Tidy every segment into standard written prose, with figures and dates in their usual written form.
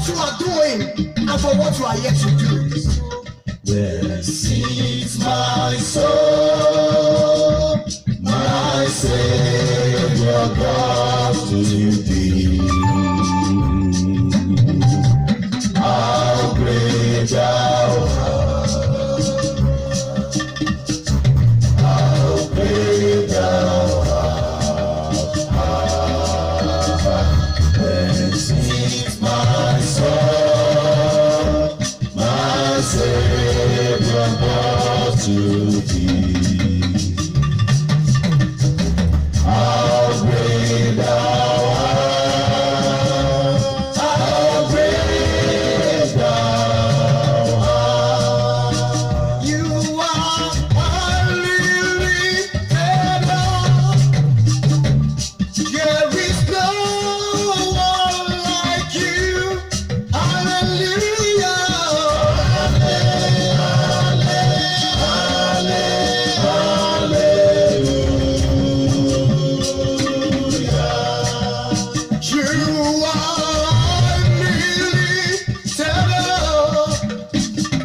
you are doing and for what you are yet to do. There sings my soul, my Savior God to thee. How great thou art, how great thou art. There sings my soul, my Savior God to thee. How great thou art, how great thou art. You are a lily feather. There is no one like you. Hallelujah. You are really tender.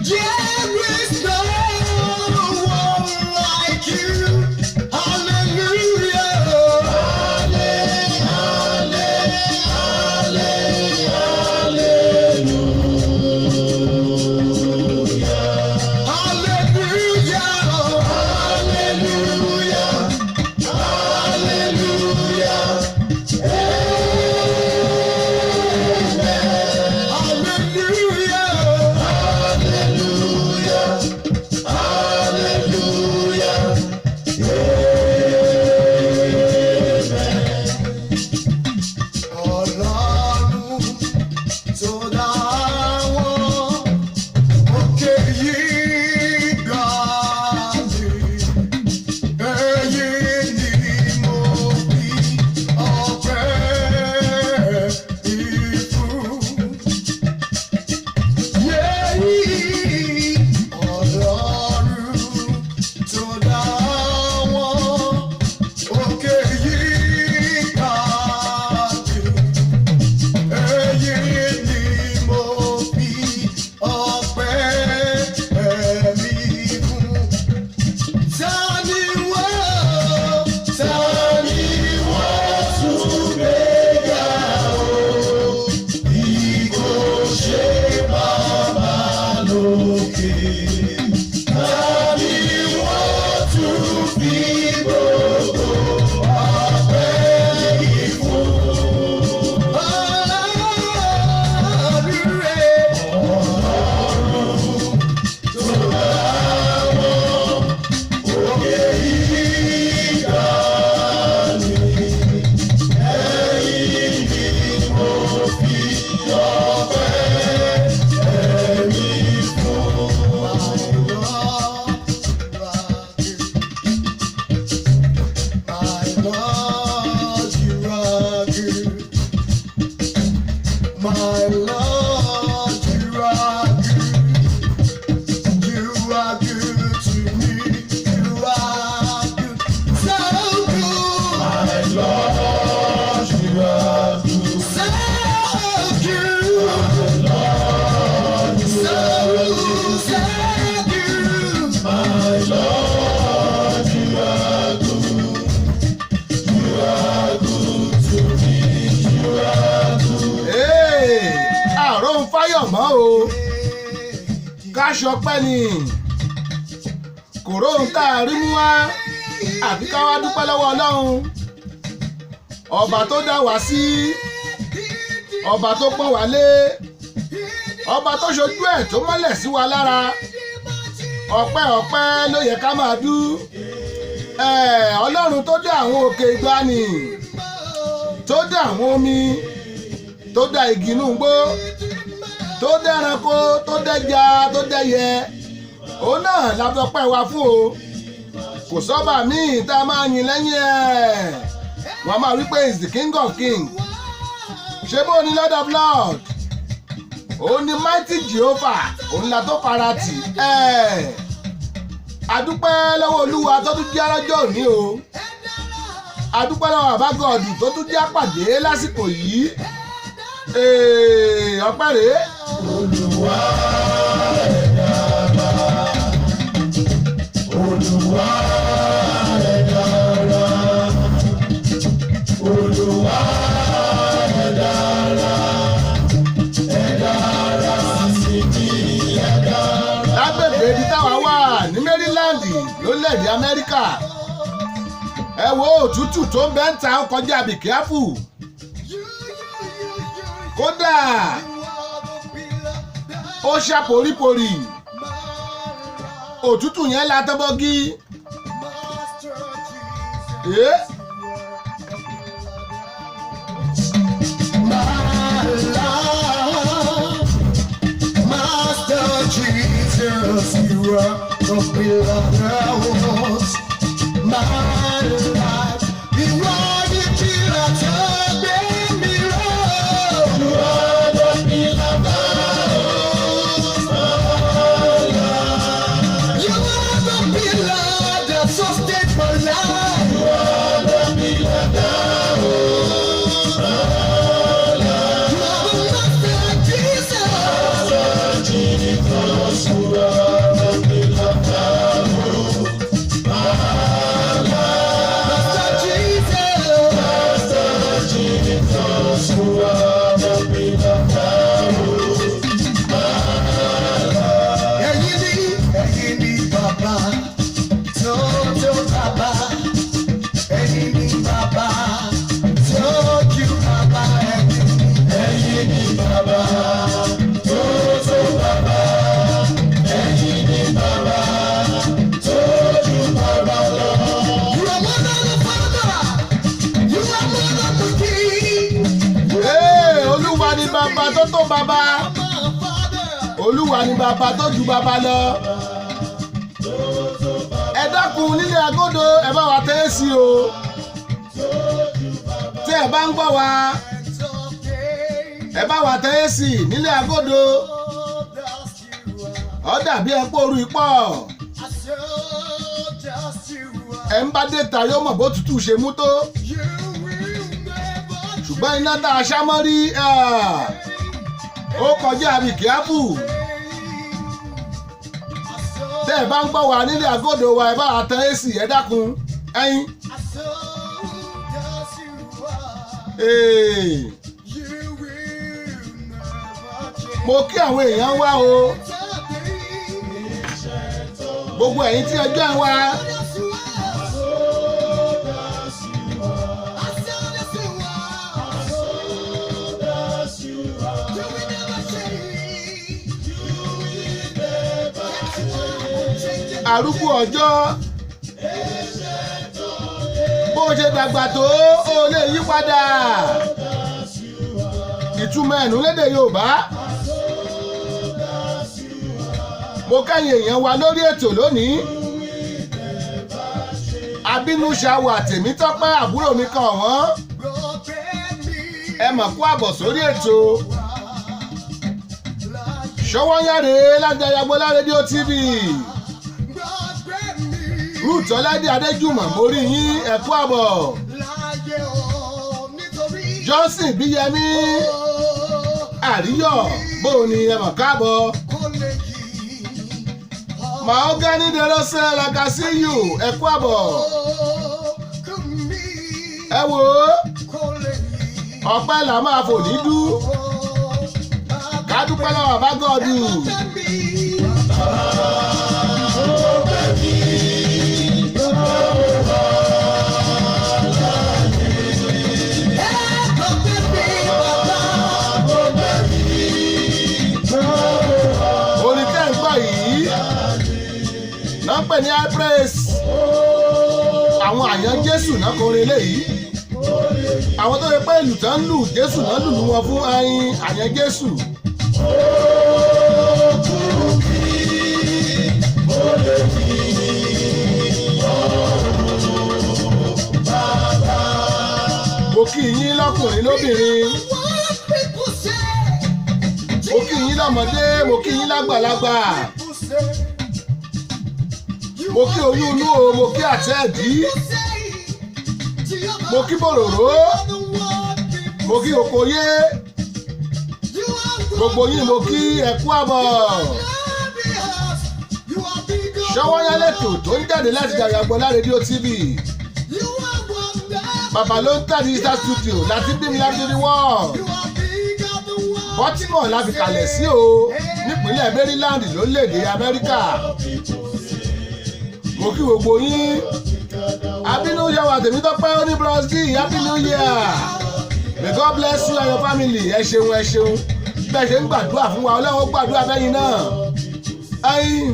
There is no one like you. Hallelujah. Ọlọ́run tó dá wọn òkè yìí ga jù. Èyí ni mo fi ọpẹ́ ìfún. Ọlọ́run tó dá wọn òkè yìí ga jù. Èyí ni mo fi ọpẹ́ mi fún. Ta ni wọ́n tún gbéga o? Bí kò ṣe Baba lókè, tàbí wọ́n tún fi gbogbo ọpẹ́ yìí fún. Òkè yìí ga ni, ẹ̀yin ni mo fi ọpẹ́ mi fún. My Lord, you are good. You are good to me. You are good. So good. My Lord, you are good. So good. So good. My Lord, you are good. You are good to me. You are good. Àrò ń fáyọ̀ mọ́ o, ká ṣọpẹ́ ni, kòró ń ká rí mú wá, àbí ká wá dúpẹ́ lọ́wọ́ Ọlọ́run. Ọba tó dá wá sí, ọba tó pọ́n wá lé, ọba tó ṣojú ẹ̀ tó mọ́lẹ̀ sí wa lára. Ọpẹ́ ọpẹ́ ló yẹ ká máa dú. Ọlọ́run tó dá àwọn òkè ìgbàanì, tó dá àwọn omi, tó dá igi inú igbó, tó dẹ́ranko, tó dẹ́ja, tó dẹ́yẹ, òun náà la fọpẹ́ wa fún o. Kò sọ́ba míì tá a máa yìn lẹ́yìn ẹ̀. Wọ́n máa wí pé is the king of kings. Ṣé bó ni Lord of lords? Òun ni mighty Jehovah, òun la tó fara tì. Adúpẹ́ lọ́wọ́ Olúwa tó tún jẹ́ ọlọ́jọ́ òní o. Adúpẹ́ lọ́wọ́ bàbá God tó tún jẹ́ àpàdé lásìkò yìí. ọpẹ́ rèé. Olúwa rẹ̀ dára. Olúwa rẹ̀ dára. Olúwa rẹ̀ dára. Ẹ dára sí mi, ẹ dára. Lágbègbè ibi táwa wà ní Maryland lórílẹ̀‐èdè Amẹ́ríkà. Ẹ wo òtútù tó ń bẹ́ ń ta ó kọjá be careful. Kódà ó ṣá poríporí. Òtútù yẹn la tọ́bọ́gí. Master Jesus, you are the beloved. My life, you are the killer to me. You are the beloved. You are the beloved that sustains my life. You are the beloved. You are the Master Jesus. You are the beloved. Master Jesus, you are the beloved. Ẹ̀yin ni bàbá, tójú bàbá. Ẹ̀yin ni bàbá, tójú bàbá. Ẹ̀yin ni bàbá, tójú bàbá. Ẹ̀yin ni bàbá, tójú bàbá lọ. You are more than a father. You are more than the king. Olúwa ni bàbá tó tó bàbá. Olúwa ni bàbá tó ju bàbá lọ. Ẹ dákun nílé agodo ẹ bá wa tẹ́ sí o. Tí ẹ bá ń gbọ́ wa ẹ bá wa tẹ́ sí nílé agodo. Ó dàbí ẹ pòrú ipọ̀. Ẹ ń bá dé ta yóò mọ̀ bó tutù ṣe mú tó. Ṣùgbọ́n iná tá a ṣá mọ́ rí ó kọjá be careful. Tẹ́ ẹ bá ń gbọ́ wa nílé agodo wa ẹ bá wa tẹ́ èsì ẹ dákun ẹ̀yin. Mo kí àwọn èèyàn wá o. Gbogbo ẹ̀yin tí ẹjọ́ ń wá. Arúgbó ọjọ́ bó ṣe dàgbà tó ó lè yí padà. Ìtumọ̀ ẹ̀nú lédè Yorùbá. Mo kẹ́yìn èèyàn wa lórí ètò lónìí. Abínúṣàwà Tèmítọ́pẹ́ àbúrò mi kan wọ́n. Ẹ mọ̀ kú àbọ̀ sórí ètò. Ṣọwọ́nyáre Ládàyàgbọ́lá rédíò TV. Ruth Ọládé Adéjùmọ̀ mo rí yín ẹ kú àbọ̀. Johnson Bíyẹmí Àríyọ̀ bóun ni ẹ mọ̀ káàbọ̀. Mahogany Derose Lagasiyu ẹ kú àbọ̀. Ẹ wò ó ọpẹ́ là máa fò ní dú. Ká dúpẹ́ lọ́wọ́ bá gọ́ọ̀dù. Náà pè ní high praise. Àwọn àyàn Jésù náà kọrin eléyìí. Àwọn tó yẹ pé ìlù tán lù Jésù náà lùlù wọn fún àyàn Jésù. Mo kí yín lọ́kùnrin lóbìnrin. Mo kí yín lọ́mọdé, mo kí yín lágbàlagbà. Mo kí oyún inú o, mo kí àtẹ́ẹ̀dí. Mo kí bòròró. Mo kí okoyé. gbogbo yín mo kí ẹ kú àbọ̀. Ṣọ́wọ́nyá lẹ́tọ̀ tó ń jáde láti Jàre Agboola rédíò TV. Bàbá ló ń tàbí Easter studio láti bí mi láti rí wọ́n. Baltimore la fi kalẹ̀ sí o nípínlẹ̀ Maryland lórílẹ̀‐èdè Amẹ́ríkà. Mo kí gbogbo yín. Happy New Year wa Tèmítọ́pẹ́ oní Bros D. Happy New Year. May God bless you and your family. Ẹ ṣeun ẹ ṣeun. Bẹ́ẹ̀ ṣe ń gbàdúrà fún wa Ọlọ́run gbàdúrà fẹ́yìn náà. Ẹyin.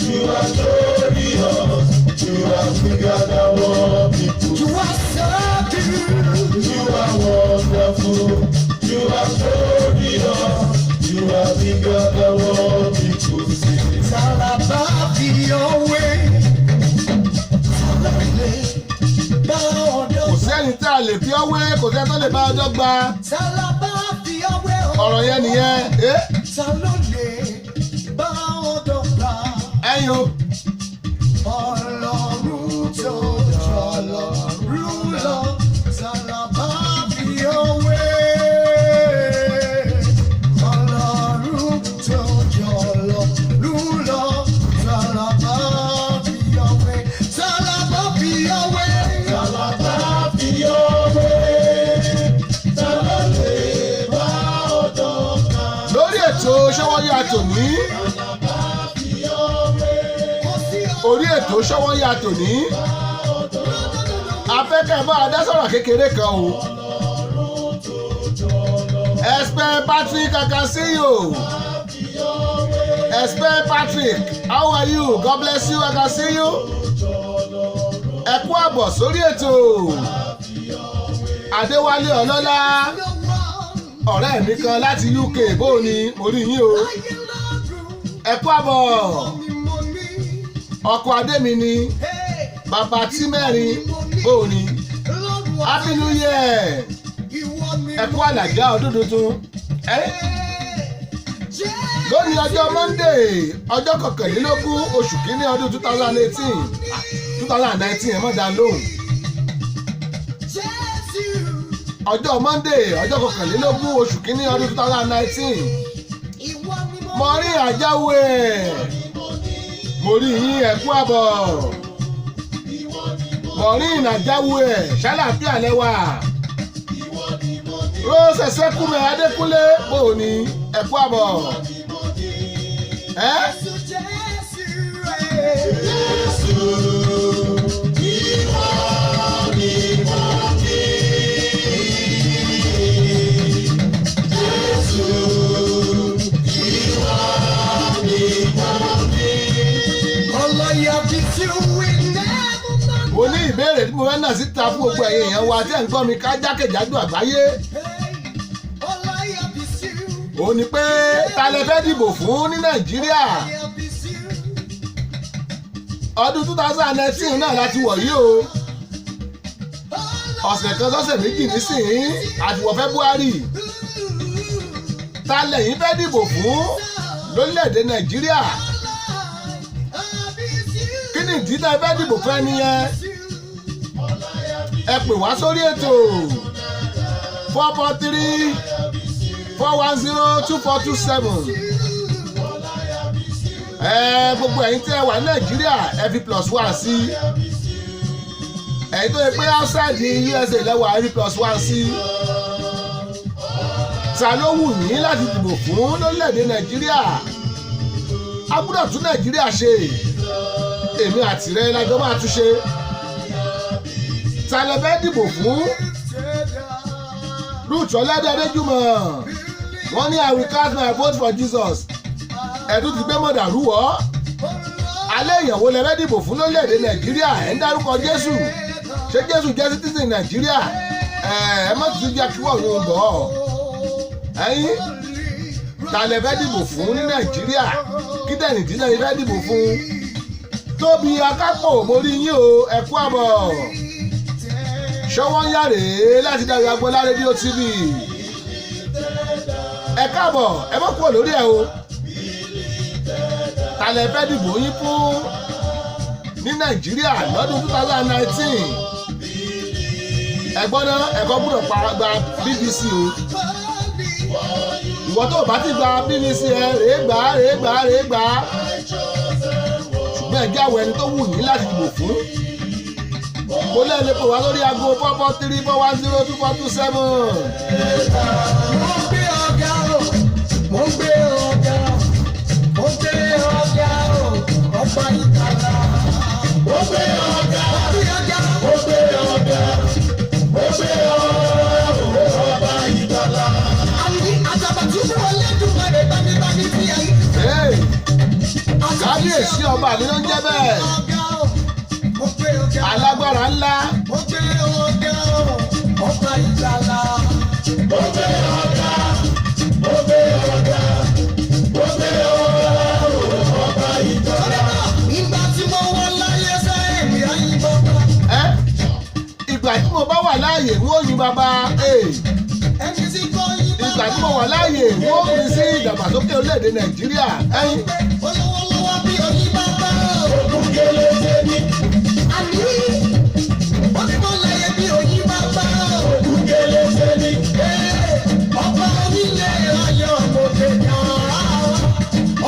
You are glorious. You are bigger than what people. You are so good. You are wonderful. You are glorious. You are bigger than what people say. It's all about your way. Kò sẹ́ni tá a lè fi ọ́ wé, kò sẹ́ni tó lè bá ọjọ́ gba. Ọ̀rọ̀ yẹn nìyẹn. Ẹyin o. Ọlọ́run tó jọlọ rúlọ sálábà fi òwe. Ọlọ́run tó jọlọ rúlọ sálábà fi òwe. Sálábà fi òwe. Sálábà fi òwe. Sálábà lè bá ọ̀dọ́ kan. Lórí ètò Ṣọ́wọ́nyá tòní. Orí ètò Ṣọ́wọ́nyá tòní. Afẹ́kẹ́ bá a dá sọ̀rọ̀ kékeré kan o. Expert Patrick, I can see you. Expert Patrick, how are you? God bless you, I can see you. Ẹ kú àbọ̀ sórí ètò. Adéwálé Ọlọ́lá. Ọ̀rẹ́ mi kan láti UK bó ni mo rí yín o. Ẹ kú àbọ̀. Ọkọ adé mi ni bàbá tí mẹ́rin bóò ni. Happy New Year. Ẹ kú àlàjá ọdún tuntun. Lónìí ọjọ́ Monday ọjọ́ kọkànlélógún oṣù kínní ọdún 2019 ẹ mọ̀ dá lóhùn. Ọjọ́ Monday ọjọ́ kọkànlélógún oṣù kínní ọdún 2019. Mo rí àjáwé. Mo rí yín ẹ kú àbọ̀. Maureen Ajáwé ṣàlàáfíà lẹ́wà. Rose Ẹ̀sẹ́kúnmẹ́ Adékúnlé bò ní ẹ kú àbọ̀. Mo ní ìbéèrè tí mo fẹ́ nà síta fún gbogbo ẹ̀yin èèyàn wa tí ẹ̀ ń gbọ́ mi ká jákèjádò àgbáyé. Ó ní pé ta lẹ fẹ́ dìbò fún ní Nàìjíríà. Ọdún 2019 náà láti wọ̀ yìí o. Ọ̀sẹ̀ kan sọ́sẹ̀ méjì nísìnyí àti wọ̀ February. Ta lẹ̀yin fẹ́ dìbò fún lórílẹ̀‐èdè Nàìjíríà. Kí ni ìdí tá ẹ fẹ́ dìbò fún ẹni yẹn? Ẹ pè wá sórí ètò 443-410-2427. Gbogbo ẹ̀yin tí ẹ wà ní Nàìjíríà ẹ fi +1 sí. Ẹ̀yin tó yẹ pé outside USA lẹ́wà ẹ fi +1 sí. Ta ló wù yín láti dìbò fún lórílẹ̀‐èdè Nàìjíríà? A gbọ́dọ̀ tún Nàìjíríà ṣe. Èmi àti rẹ lájọ máa tún ṣe. Ta lẹ fẹ́ dìbò fún? Ruth Ọládé Adéjùmọ̀ wọ́n ní I will cast my vote for Jesus. Ẹ̀dùn ti gbé mọ̀dà rúwọ́. Alẹ́ ìyàwó lẹ fẹ́ dìbò fún lórílẹ̀‐èdè Nàìjíríà ẹ̀ ń dárúkọ Jésù. Ṣé Jésù jẹ́ citizen Nàìjíríà? Ẹ má ti jẹ́ kí wọ́n yóò bọ̀ ọ́. Ẹ̀yin ta lẹ fẹ́ dìbò fún ní Nàìjíríà? Kí dẹ̀nì tí lẹ fẹ́ dìbò fún? Tóbi Akápò mo rí yín o ẹ kú àbọ̀. Ṣọ́wọ́nyá rèé láti Jàre Agboola rédíò TV. Ẹ káàbọ̀ ẹ má kúrò lórí ẹ o. Ta lẹ fẹ́ dìbò yín fún ní Nàìjíríà lọ́dún 2019? ẹ̀gbọ́n náà ẹ̀kọ́ gbọ́dọ̀ gba BBC o ìwọ tó bá ti gba BBC ẹ rèé gbà ṣùgbọ́n ẹ̀jẹ̀ àwọ̀ ẹni tó wù yín láti dìbò fún mo lẹ́nu pè wá lórí aago 443-410-2427. mo gbé ọ̀gá ọba ìtàlá. Mo gbé ọ̀gá ọba ìtàlá. àmì àjàbàtúbú Olódùmarè bámibámi fi ayé. kábíyèsí ọba mi ló ń jẹ́ bẹ́ẹ̀ alágbára ńlá. mo gbé ọ̀gá ọba ìtàlá. Mo gbé ọ̀gá ọba ìtàlá. ìgbà tí mo wọ láyé sẹ́yìn mi ayé bàbá. ìgbà tí mo bá wà láàyè n ó yin bàbá. ẹni tí kò yí bàbá. ìgbà tí mo wà láàyè n ó fi sí ìdàgbàsókè orílẹ̀-èdè Nàìjíríà. olówó lọ́wọ́ bí oyin bàbá. Ogun gẹlẹ́sẹ̀ ni. àní onímọ̀ láyé bí oyin bàbá. Ogun gẹlẹ́sẹ̀ ni. ọba onílé ayọ̀ mọ̀gbẹ́ yàrá.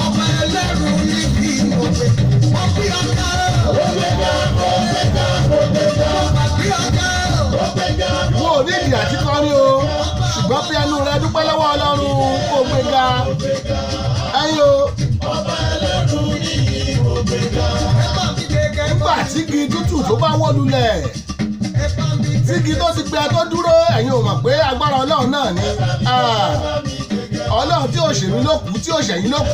ọba ẹlẹ́rù níbi mọ̀gbẹ́. wọ́n bí ọ̀gá. Wo ò ní ìdí àti kọrin o ṣùgbọ́n fi ẹnu rẹ dúpẹ́ lọ́wọ́ Ọlọ́run kó gbé ga ẹ̀yin o. nígbà tí igi tútù tó bá wó lulẹ̀ tí igi tó ti gbẹ tó dúró ẹ̀yin ò mọ̀ pé agbára Ọlọ́run náà ni. Ọlọ́run tí ò ṣèmi ló kú tí ò ṣẹ̀yìn ló kú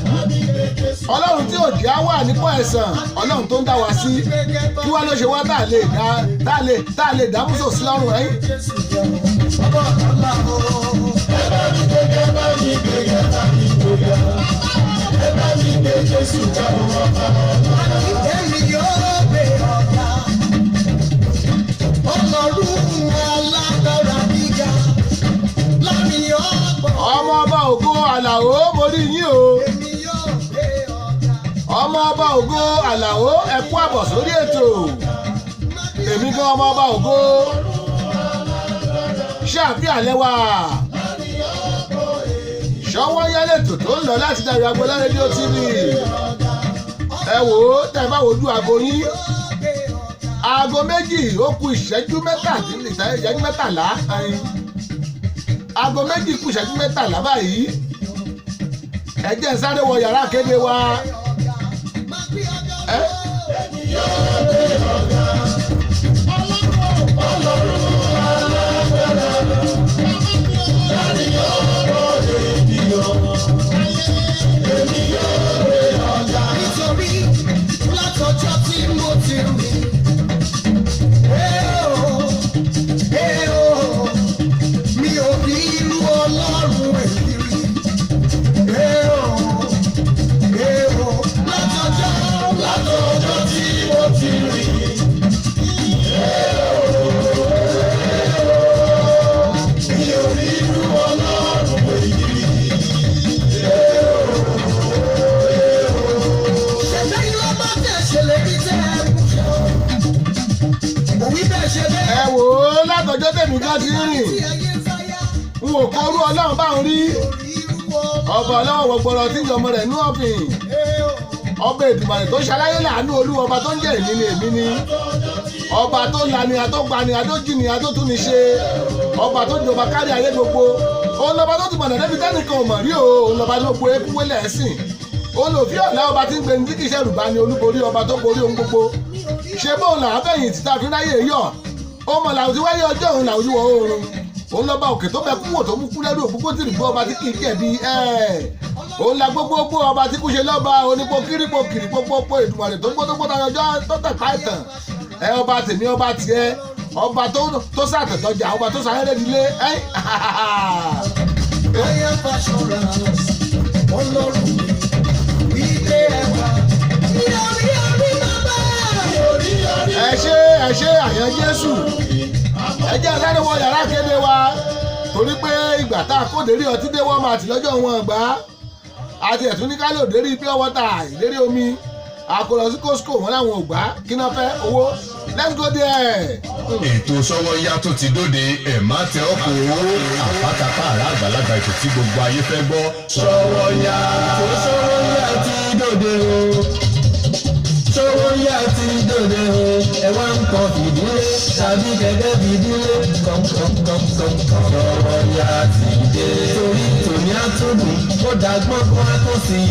Ọlọ́run tí ò jẹ́ á wà nípò ẹ̀san Ọlọ́run tó ń dá wa sí kí wá ló ṣe wá tá a lè dá mùsọ̀ sí lọ́rùn ẹ̀yìn. èmi yóò gbé ọ̀gá. Ọlọ́run alágbára gíga láàrin ọgbọ̀n. ọmọ ọba ògo Àlàó mo rí yín o. èmi yóò gbé ọ̀gá. ọmọ ọba ògo Àlàó ẹ kú àbọ̀ sórí ètò èmi gan ọmọ ọba ògo ṣàfihàn lẹ́wà ṣọwọ́ yẹ́lẹ̀tò tó ń lọ láti Dayo Agbola rédíò TV ẹ wò ó tẹ́ bá wojú aago yín aago méjì ó kù ìṣẹ́jú mẹ́tàlá aago méjì kù ìṣẹ́jú mẹ́tàlá báyìí ẹ jẹ́ n sáré wọ yàrá kéde wa. Nítorí látọjọ́ tí mo ti rí. Mi ò rí irú Ọlọ́run èyí rí. Látọjọ́ tí mo ti rí. Mi ò rí irú Ọlọ́run èyí rí. ẹ wò ó látọjọ́ tèmi gan ti rìn n ò kọrú Ọlọ́run báwọn rí ọba ọlọ́wọ́ gbọgbọrọ tí ìjọmọ rẹ̀ nú ọ̀fìn ọba Èdùmàrè tó ṣaláyé láàánú olú ọba tó ń jẹ́ èmi ni ọba tó lani àtọ́gbani àtọ́jìnì àtọ́túni ṣe ọba tó jọba kárí ayé gbogbo òun lọba tó ti mọ̀nà débi tẹ́nìkan ò mọ̀ rí o òun lọba tó gbogbo eku wélẹ̀ ẹ̀sìn olùfí ọ̀la ọba tí ń gbé ní kíkì sẹ́rù bá ní olúborí ọba tó borí ohun gbogbo ṣe bóun làwọn fẹ̀yìn tí ta fi ráyè yọ̀ ó mọ̀ làwọn ti wáyé ọjọ́ òun làwọn ojú wọ oorun òun lọ́ba òkè tó bẹ kúwò tó mú kú lẹ́rù òpópó tì rìgbọ́ ọba tí kì í jẹ̀bi òun la gbogbogbò ọba tí kú ṣe lọ́ba onípo kírípo kìrìpópópó Èdùmàrè tó gbótógbó tayọ ọjọ́ tó tẹ̀ka ìtàn ọba tèmi ọba tiẹ̀ ọba tó sàtẹ̀tọ́jà ọba tó sàrẹ́rẹ́ nílé Ọlọ́run ilé ẹwà ní orí bàbá. ẹ ṣe àyàn Jésù ẹ jẹ́ sáré wọ yàrá kéde wa torí pé ìgbà tá a kó dérí ọtí dé wọ́n máa tì lọ́jọ́ wọn gbà àti ẹ̀tún ní kálí òdérí pure water ìdérí omi àkọlọ sí Costco wọn làwọn ò gbà kí náà fẹ́ owó let's go there. ètò Sówónyá tó ti dóde ẹ̀ má tẹ ọkọ̀ àpátápá àrà àgbàlagbà ètò tí gbogbo ayé fẹ́ gbọ́. Sówónyá ti dóde o. Sówónyá ti dóde o. ẹ wá ń kọ fìdílé tàbí gẹ́gẹ́ fìdílé kọ̀ǹkọ̀ǹkọ̀ǹkọ̀ǹ. Sówónyá ti dé. torí tòní àtúndùn ó dàgbọ́n kan á tó sí i.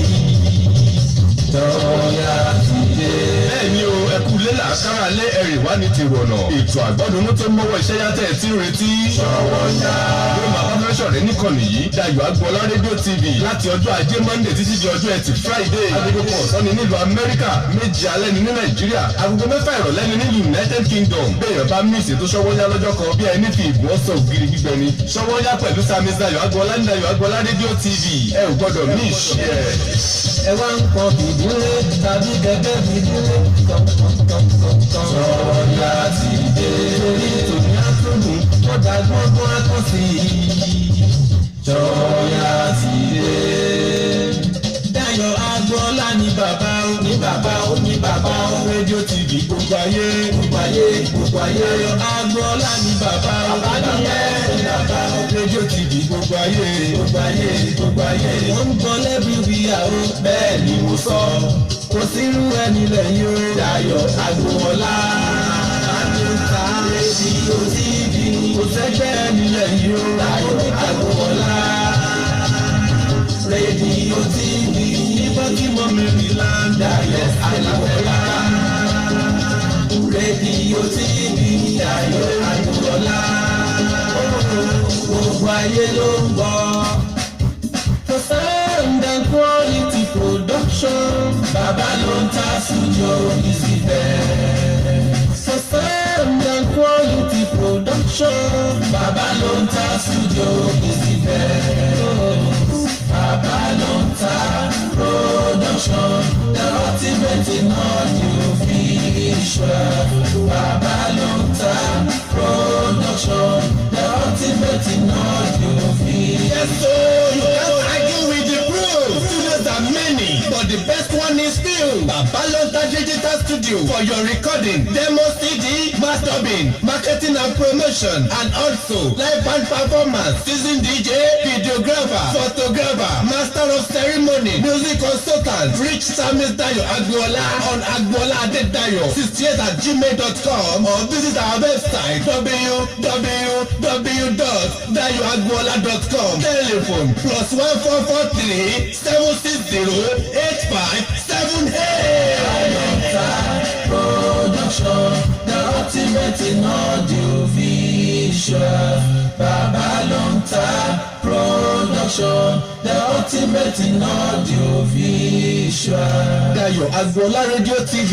Sówónyá ti dé. bẹ́ẹ̀ni o ẹ kú lé làákàrà lé ẹ̀rìn wá ní ti rọ̀nà. ètò àgbọ́dúnú tó mọ́wọ́ iṣẹ́ yàtọ̀ ẹ̀ tí ń retí. Sówónyá. yóò máa bá fẹ́ sọ̀rọ̀ níkànnì yìí Dayọ̀ Agboola rédíò TV láti ọjọ́ ajé Monday títí di ọjọ́ ẹtì Friday. agogo kan ọ̀sán ni nílùú Amẹ́ríkà, 7 alẹ́ ni ní Nàìjíríà, agogo 6 ìrọ̀lẹ́ ni ní United Kingdom. béèyàn bá mí ìṣètò Sówónyá lọ́jọ́ kan bí ẹni fi ìbùn ọ̀sán ògiri gbígbẹ ni. Sówónyá pẹ̀lú Samis Dayọ̀ Agboola ní Dayọ̀ Agboola rédíò TV ẹ ò gbọ́dọ̀ mí ìṣe ẹ̀. ẹ wá ń kọ fìdílé tàbí gẹ́gẹ́ fìdílé kọ̀ǹkọ̀ǹkọ̀ǹkọ̀ǹ. Sówónyá ti dé. torí tòní àtúndùn ó dàgbọ́n kan á tó sí i. Sówónyá ti dé. Dayọ̀ Agboola ní bàbá ó ní bàbá ó ní bàbá ó. rédíò TV gbogbo ayé gbogbo ayé gbogbo ayé. Dayọ̀ Agboola ní bàbá ó ní bàbá ó. rédíò TV gbogbo ayé gbogbo ayé gbogbo ayé. wọ́n ń gbọ́ lẹ́bí wíyàwó bẹ́ẹ̀ ni mo sọ. kò sírú ẹni lẹ́yìn o. Dayọ̀ Agboola àdúrà rédíò TV. kò sẹ́gbẹ́ ẹni lẹ́yìn o. Dayọ̀ Agboola rédíò TV. nígbà tí mo mẹ́rin láńdà yẹ Agboola. rédíò TV Dayọ̀ Agboola. gbogbo ayé ló ń gbọ́. For sound and quality production, Baba Lonta Studio is the best. For sound and quality production, Baba Lonta Studio is the best. Baba Lonta Production, the ultimate in audio visual. Baba Lonta Production, the ultimate in audio visual. Yes, so you can't argue with the proof. Studios are many, but the best one is still Baba Lonta Digital Studio for your recording, demo CD, mastering, marketing and promotion, and also live band performance, seasoned DJ, videographer, photographer, master of ceremony, music consultant. Reach Samis Dayọ̀ Agboola on agbooladedayo68@gmail.com or visit our website www.dayoagboola.com. Telephone +1443 760 8578. Lonta Production, the ultimate in audio visual. Baba Lonta Production, the ultimate in audio visual. Dayọ̀ Agboola Radio TV.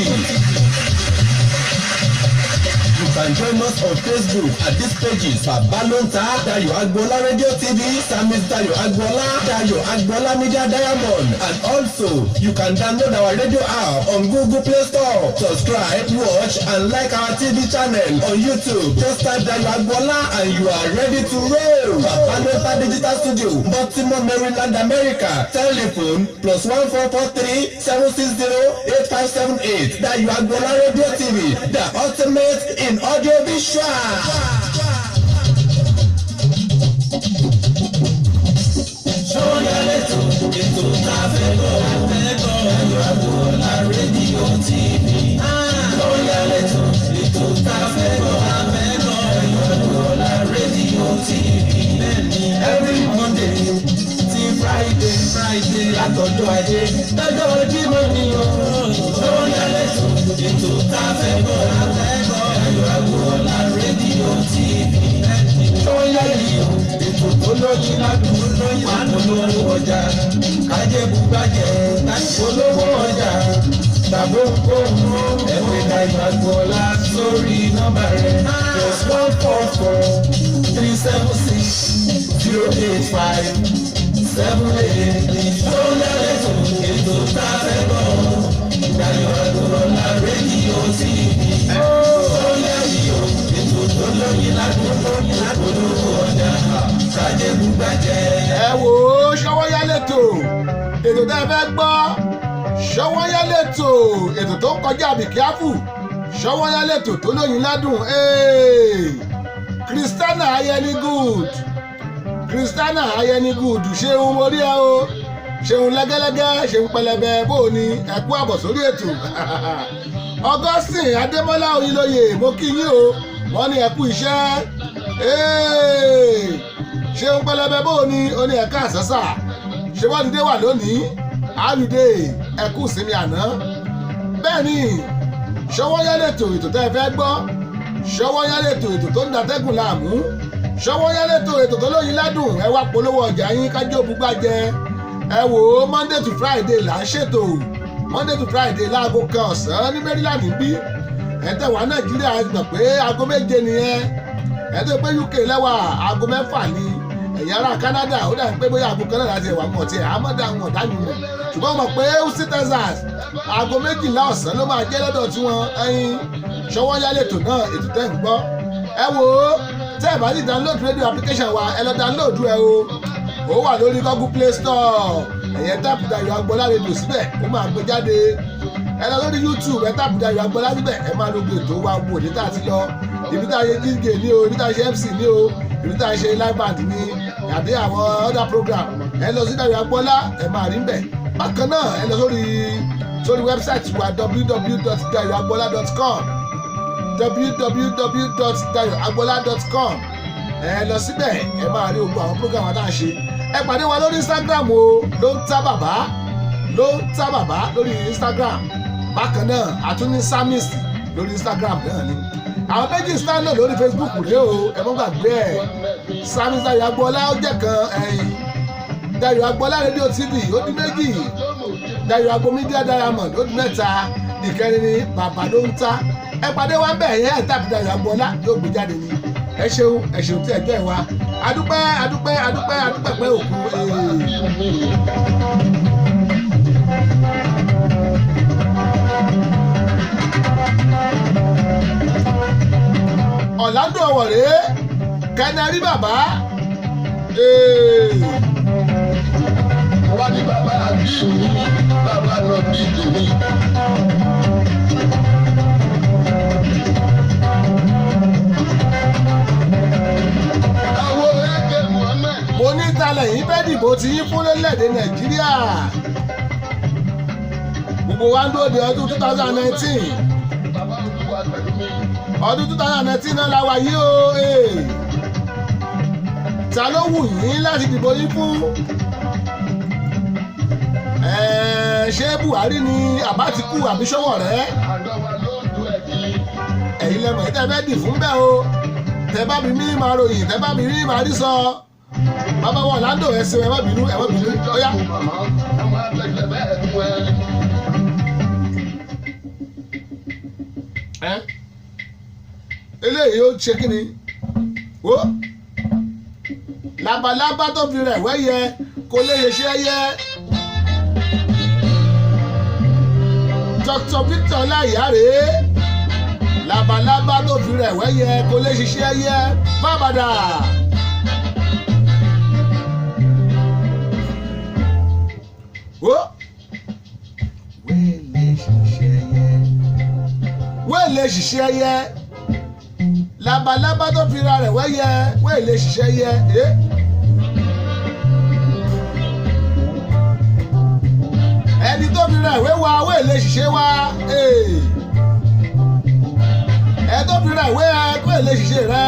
You can join us on Facebook at these pages: Baba Lonta, Dayọ̀ Agboola Radio TV, Samis Dayọ̀ Agboola, Dayọ̀ Agboola Media Diamond, and also you can download our radio app on Google Play Store. Subscribe, watch, and like our TV channel on YouTube. Just type Dayọ̀ Agboola and you are ready to roll. Baba Lonta Digital Studio, Baltimore, Maryland, America. Telephone +1443 760 8578. Dayọ̀ Agboola Radio TV, the ultimate in audio visual. Sówónyá lẹ́tọ̀ ètò tá a fẹ́ gbọ́. Dayọ̀ Agboola rédíò TV. Sówónyá lẹ́tọ̀ ètò tá a fẹ́ gbọ́. Dayọ̀ Agboola rédíò TV. Every Monday ti Friday látọjọ́ ajé lọ́jọ́ Jímọ̀ ni o. Sówónyá lẹ́tọ̀ ètò tá a fẹ́ gbọ́. Dayọ̀ Agboola rédíò TV. Sówónyá yìí ètò tó lóyún ládùúgbò lóyún àtolówó ọjà kájẹ́bùgbàjẹ́ olówó ọjà tàbí ohunkóhun ẹ̀fẹ̀ Dayọ̀ Agboola sórí nọ́mbà rẹ̀ +144 376 085 78. Sówónyá lẹ́tọ̀ ètò tá a fẹ́ gbọ́. Dayọ̀ Agboola rédíò TV. Sówónyá yìí ètò tó lóyún ládùúgbò olówó ọjà kájẹ́bùgbàjẹ́. ẹ wò ó Sówónyá lẹ́tọ̀ ètò tẹ́ ẹ fẹ́ gbọ́. Sówónyá lẹ́tọ̀ ètò tó ń kọjá àbíkíáfù Ṣọwọ́nyá lẹ́tò tó lóyin ládùn Christiana Ayẹni good Christiana Ayẹni good ṣeun orí ẹ o ṣeun lẹ́gẹ́lẹ́gẹ́ ṣeun pẹlẹbẹ bó o ní ẹ̀kú àbọ̀ sórí ètò Augustine Adémọ́lá Oyinlóye mo kí yín o wọ́n ní ẹ̀kú iṣẹ́ ṣeun pẹlẹbẹ bó o ní oní ẹ̀ka àṣẹ́sà ṣé wọ́n ti dé wà lónìí àlùdé ẹ̀kú sinmi àná bẹ́ẹ̀ ni Ṣọwọ́nyá lẹ́tò ètò tẹ́ ẹ fẹ́ gbọ́ Ṣọwọ́nyá lẹ́tò ètò tó ń datẹ́gùn láàmú Ṣọwọ́nyá lẹ́tò ètò tó lóyin ládùn ẹ wá polówó ọjà yín kájọ òbúgbàjẹ ẹ wò ó Monday to Friday là ń ṣètò Monday to Friday láago kan ọ̀sán ní Maryland níbí ẹ tẹ́ wá Nàìjíríà ẹ gbà pé aago 7 nìyẹn ẹ tó pé UK lẹ́wà aago 6 ni ẹ̀yin ará Canada ó dà pé bóyá aago kan náà láti ẹ̀wà mọ̀ tí ẹ̀ àmọ́dá wọn ọ̀dánù mọ̀ ṣùgbọ́n mọ̀ pé Houston Texas aago 12 ọ̀sán ló máa jẹ́ lọ́dọ̀ tí wọ́n ẹyin Ṣọwọ́nyá lẹ́tò náà ètò tẹ́ ń gbọ́ ẹ wò ó tẹ́ ẹ̀ bá ti download radio application wa ẹ lọ download ẹ o ó wà lórí Google Play Store ẹ̀yẹ táàpù Dayọ̀ Agbọ́lá rédíò síbẹ̀ ó máa gbé jáde ẹ lọ lórí YouTube ẹ táàpù Dayọ̀ Agbọ́lá síbẹ̀ ẹ máa lo gbètò wa gbò ní tá a ti lọ ibi tá a ṣe gígé ní o ibi tá a ṣe MC ní o ibi tá a ṣe live band ní àbí àwọn other program ẹ lọ sí Dayọ̀ Agbọ́lá ẹ máa rí bẹ̀ bákan náà ẹ lọ sórí wẹ́bsáìtì wa www.dayoagbola.com www.dayoagbola.com ẹ lọ síbẹ̀ ẹ máa rí gbogbo àwọn program wa tá a ṣe ẹ pàdé wa lórí Instagram o ló ń tá bàbá lórí Instagram bákan náà àtúní samist lórí Instagram náà ni àwọn méjì stand náà lórí Facebook rèé o ẹ mọ́ gbàgbé ẹ̀ samist Dayọ̀ Agbọ́lá ó jẹ́ kan ẹ̀yìn Dayọ̀ Agbọ́lá rédíò TV ó di méjì Dayọ̀ Agbo Media Diamond ó di 3 ìkẹrin ni bàbá ló ń ta ẹ pàdé wa bẹ́ẹ̀ yẹn ẹ̀ tàbí Dayọ̀ Agbọ́lá yóò gbé jáde ni ẹ ṣeun tí ẹ jẹ́ wa adúpẹ́ pẹ́ òkú Orlando Ọ̀wọ̀rẹ́ Kẹ́nẹ́rí bàbá wá ní bàbá àbí bàbá lọ bí tèmi. àwọn ẹgbẹ́ Muhammed. mo ní talẹ̀ yìí fẹ́ dìbò tí yín fún lórílẹ̀‐èdè Nàìjíríà gbogbo wa ń dóde ọdún 2019 ọdún 2019 náà la wà yìí o ta ló wù yín láti dìbò yín fún ṣé Buhari ni Àbátíkù àbí Ṣọwọ́rẹ́ ẹ̀yin lẹ́mọ̀ ẹ̀ tẹ́ fẹ́ dì fún bẹ́ẹ̀ o tẹ́ bá mi máa ròyìn tẹ́ bá mi rí máa rí sọ bàbá wọn Orlando ẹ̀sìn ẹ̀ má bínú ọ̀yá. eléyìí ó ṣe kí ni wo labalábá tó fi rẹ̀ wẹ́yẹ kó lè ṣe ẹyẹ. Dr. Victor Ọláìyá rèé labalábá tó fi rẹ̀ wẹ́yẹ kó lè ṣiṣẹ́ yẹ fábàdà. wẹ́ẹ̀lẹ̀ ṣiṣẹ́ yẹ labalábá tó fi rẹ̀ wẹ́yẹ wẹ́ẹ̀lẹ̀ ṣiṣẹ́ yẹ. ẹni tó fi ra ìwé wa wé lè ṣiṣẹ́ wa ẹ tó fi ra ìwé ẹ wé lè ṣiṣẹ́ rẹ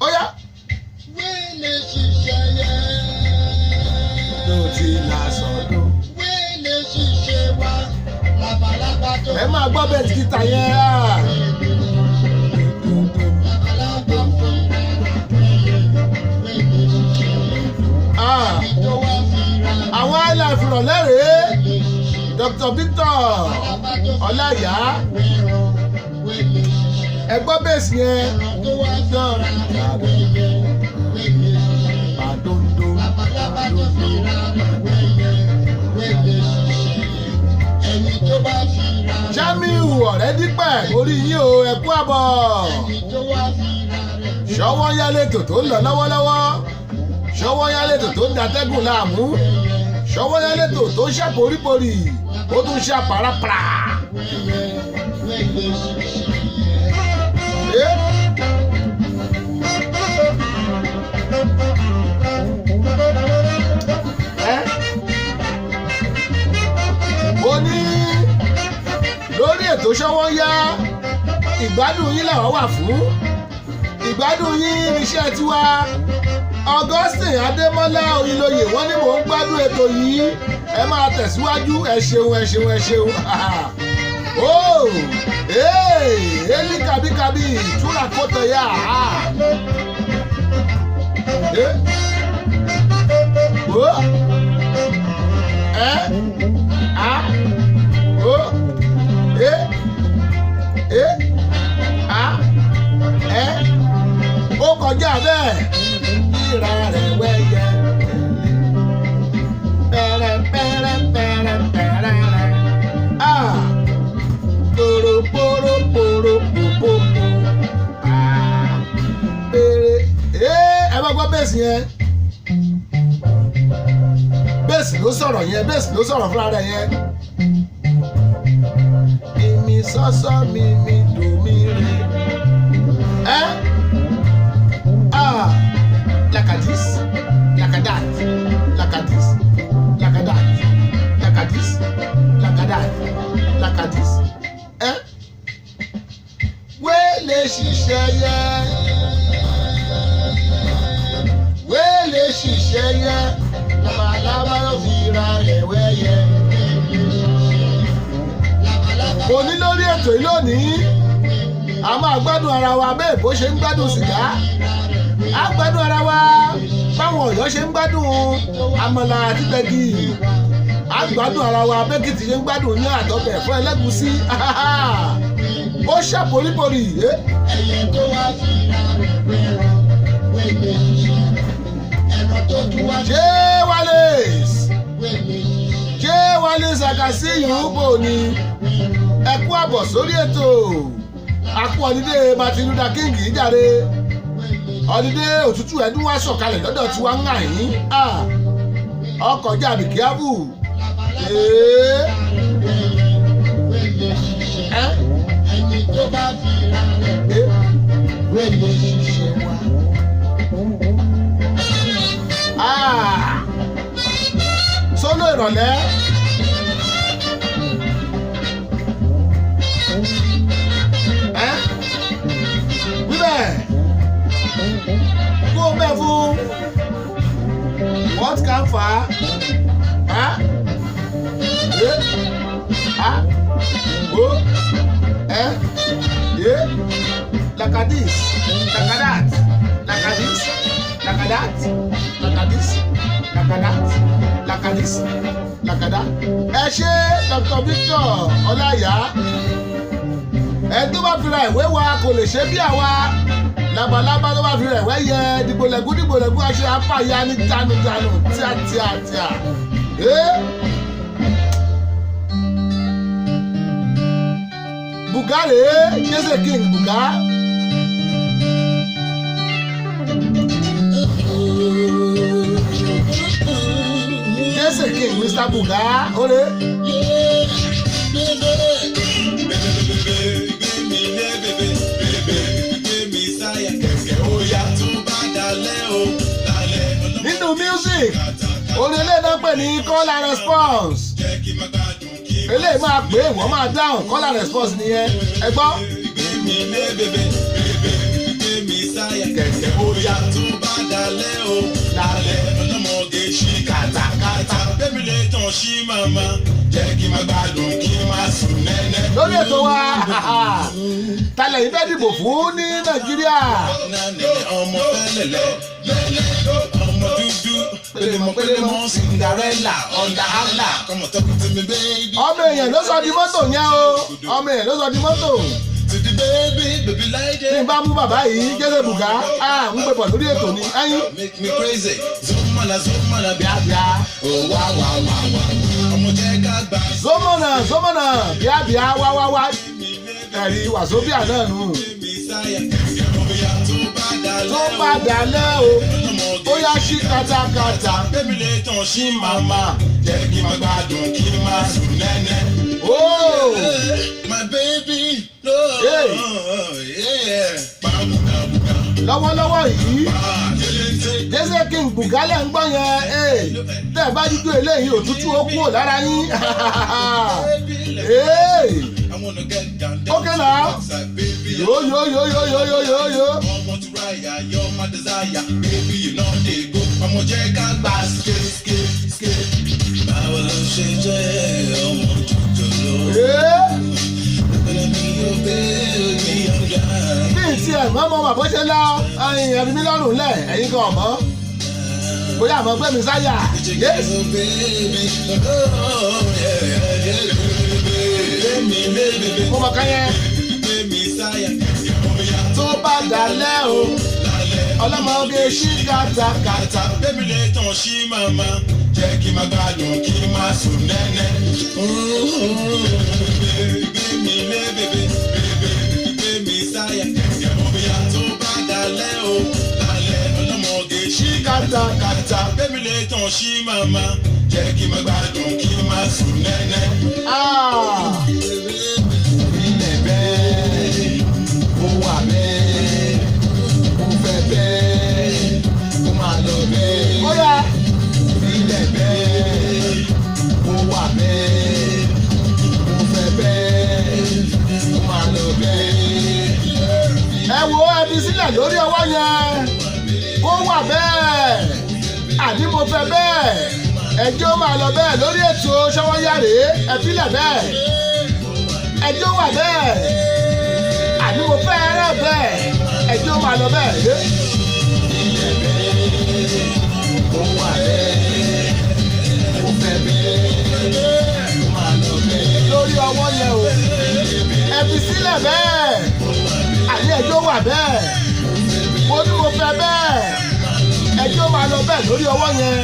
ó yá. wé lè ṣiṣẹ́ yẹ. ló ti là sọ̀dọ̀. wé lè ṣiṣẹ́ wa labalábá tó. ẹ máa gbọ́ bẹ́ẹ̀ tìkítà yẹn á. labalábá fún àwọn highlife rọ̀lẹ́ rèé Dr. Victor Ọláìyá ẹgbọ́ bẹ́ẹ̀sì yẹn dán àdóńdó Jamiu Ọ̀rẹ́dípẹ̀ orí yín o ẹ̀kú àbọ̀ Ṣọwọ́nyá lẹ́tò tó ń lọ lọ́wọ́lọ́wọ́ Ṣọwọ́nyá lẹ́tò tó ń datẹ́gùn láàmú Ṣọwọ́nyá lẹ́tò tó ń ṣàporíporì ó tún ṣàpàràpàrà Mo ní lórí ètò Ṣọ́wọ́ Yá ìgbádùn yín làwọn wà fún ìgbádùn yín níṣẹ́ tiwa. Augustine Adémọ́lá Oyinlóye wọ́n ní mò ń gbádùn ètò yìí ẹ máa tẹ̀síwájú ẹ ṣeun ẹ ṣeun ẹ ṣeun. Oh, eli kabikabi túra kótó yá. Ó kọjá bẹ́ẹ̀ ìra rẹ̀ wẹ́yẹ. Ẹ bá gbọ́ bẹ́ẹ̀sì yẹn. Bẹ́ẹ̀sì ló sọ̀rọ̀ yẹn, bẹ́ẹ̀sì ló sọ̀rọ̀ fúnra rẹ̀ yẹn. Mímí sọ́sọ́ mímí dùn mí rí. Like a this, like a that, like a this, like a that, like a this, like a that, like a this. Wẹ́lẹ̀ ṣiṣẹ́ yẹ, wẹ́lẹ̀ ṣiṣẹ́ yẹ, labalábá ló fi ra rẹ̀ wẹ́yẹ. Mo ní lórí ètò yìí lónìí, a máa gbádùn ara wa bẹ́ẹ̀ bó ṣe ń gbádùn sìgá. A gbádùn ara wa báwọn Ọ̀yọ́ ṣe ń gbádùn àmàlà àti gbẹ̀gì. A gbádùn ara wa bẹ́kìtì ṣe ń gbádùn ní àtọ́bẹ̀ fún ẹlẹ́gùsí. Ó ṣàpòrípòrí. Ẹyẹ tó wá fi ra rẹ̀ wẹ́rọ wẹ́gbẹ́ ṣiṣẹ́. Ẹ̀rọ tó tún wá Ṣé Wálé? wẹ́gbẹ́ ṣiṣẹ́. Ṣé Wálé Sàkàsí Ìrúbò ni? Ẹ kú àbọ̀ sórí ètò. A kú ọ̀dídé Martin Luther King jàre. Ọ̀dídé òtútù ẹ̀dún wá sọ̀kalẹ̀ lọ́dọ̀ tí wọ́n ń hàn yín. Ọkọ̀ jàbí kíábù. Ẹni tó bá fi ra rẹ̀ wẹ́gbẹ́ ṣiṣẹ́ wa. Sólò ìrọ̀lẹ́. Wíbẹ̀ kó o bẹ̀ fún what can fa like a this, like a that, like a this, like a that, like a this, like a that, like a this, like a that. Ẹ ṣé Dr. Victor Ọláyà. Ẹ tó bá fi ra ìwé wa kò lè ṣe bí àwa. Labalábá tó bá fi ra ìwé yẹ dìgbòlẹ̀gún aṣọ apáya ní tanutanu tíátíátíá. Bùgá rèé Jesse King Bùgá. Jesse King Mr. Bùgá ore. Nínú music orin eléyìí náà pè ní call and response. Eléyìí máa pè é wọ́n máa dáhùn call and response nìyẹn ẹ gbọ́. Kẹ̀kẹ́ ó yá tó bá dalẹ̀ o lálẹ́ ọlọ́mọge ṣí kàtàkàtà bẹ́ẹ̀ lè tàn sí màmá jẹ́ kí n máa gbádùn kí n máa sùn nẹ́nẹ́. Lórí ètò wa talẹ̀ yìí fẹ́ dìbò fún ní Nàìjíríà. Ọmọ fẹ́lẹ̀lẹ̀ ọmọ dúdú pélémọ̀ Cinderella ọ̀ndàhálà kọ́mọ tọ́kù tí mi bẹ́ẹ̀. Ọmọ èèyàn ló sọ di mọ́tò yẹn o ọmọ èèyàn ló sọ di mọ́tò. Tí n bá mú bàbá yìí Jesse Bùgá ń gbé bọ̀ lórí ètò ní ẹ̀yìn. Zomana bíábíá wáwáwá ẹ̀rí wàsóbíà náà nù. Tó bá dalẹ̀ o ó yá ṣí katakata. Bébí lè tàn sí màmá. Jẹ́ kí n máa gbádùn kí n máa sùn nẹ́nẹ́. Oh! My baby, no. Hey. Yeah. Lọ́wọ́lọ́wọ́ yìí jẹ́sẹ̀ kí n gbùgálẹ̀ ń gbọ́ yẹn tẹ́ ẹ bá dídú eléyìí òtútù ó kúrò lára yín. Okay now. Yo. Ọmọ jẹ́ ká gbà ske. Báwo ló ṣe jẹ́ ọmọ jòjòló? Bí ti ẹ̀ mọ́ bàbá ṣe lọ ẹ̀rí mi lọ́rùn lẹ̀ ẹ̀yin kan ọ̀mọ́. Bóyá àmọ́ gbé mi sáyà. Mo mọ̀ káyẹ́. Tó bá dalẹ̀ o, ọlọ́mọge ṣí katakata. Bébí lè tàn sí màmá, jẹ́ kí n máa gbádùn kí n máa sùn nẹ́nẹ́. Bébí mi sáyà, tó bá dalẹ̀ o, lálẹ́ ọlọ́mọge ṣí katakata. Bébí lè tàn sí màmá, jẹ́ kí n máa gbádùn kí n máa sùn nẹ́nẹ́. Ilẹ̀ bẹ́ẹ̀, mo wà bẹ́ẹ̀, mo fẹ́ bẹ́ẹ̀, mo máa lọ bẹ́ẹ̀. Ó yá. Ilẹ̀ bẹ́ẹ̀, mo wà bẹ́ẹ̀, mo fẹ́ bẹ́ẹ̀, mo máa lọ bẹ́ẹ̀. Ẹ wo ẹbí sílẹ̀ lórí ọwọ́ yẹn kó wà bẹ́ẹ̀ àní mo fẹ́ bẹ́ẹ̀ ẹjọ́ máa lọ bẹ́ẹ̀ lórí ètò Ṣọ́wọ́nyá rèé ẹ fílẹ̀ bẹ́ẹ̀ ẹjọ́ wà bẹ́ẹ̀ àní mo fẹ́ rẹ̀ bẹ́ẹ̀ ẹjọ́ máa lọ bẹ́ẹ̀ lé. Ilẹ̀ bẹ́ẹ̀, mo wà bẹ́ẹ̀, mo fẹ́ bẹ́ẹ̀, mo máa lọ bẹ́ẹ̀. Lórí ọwọ́ yẹn o ẹbí sílẹ̀ bẹ́ẹ̀ àní ẹjọ́ wà bẹ́ẹ̀ mo ní mo fẹ́ bẹ́ẹ̀ ẹjọ́ máa lọ bẹ́ẹ̀ lórí ọwọ́ yẹn.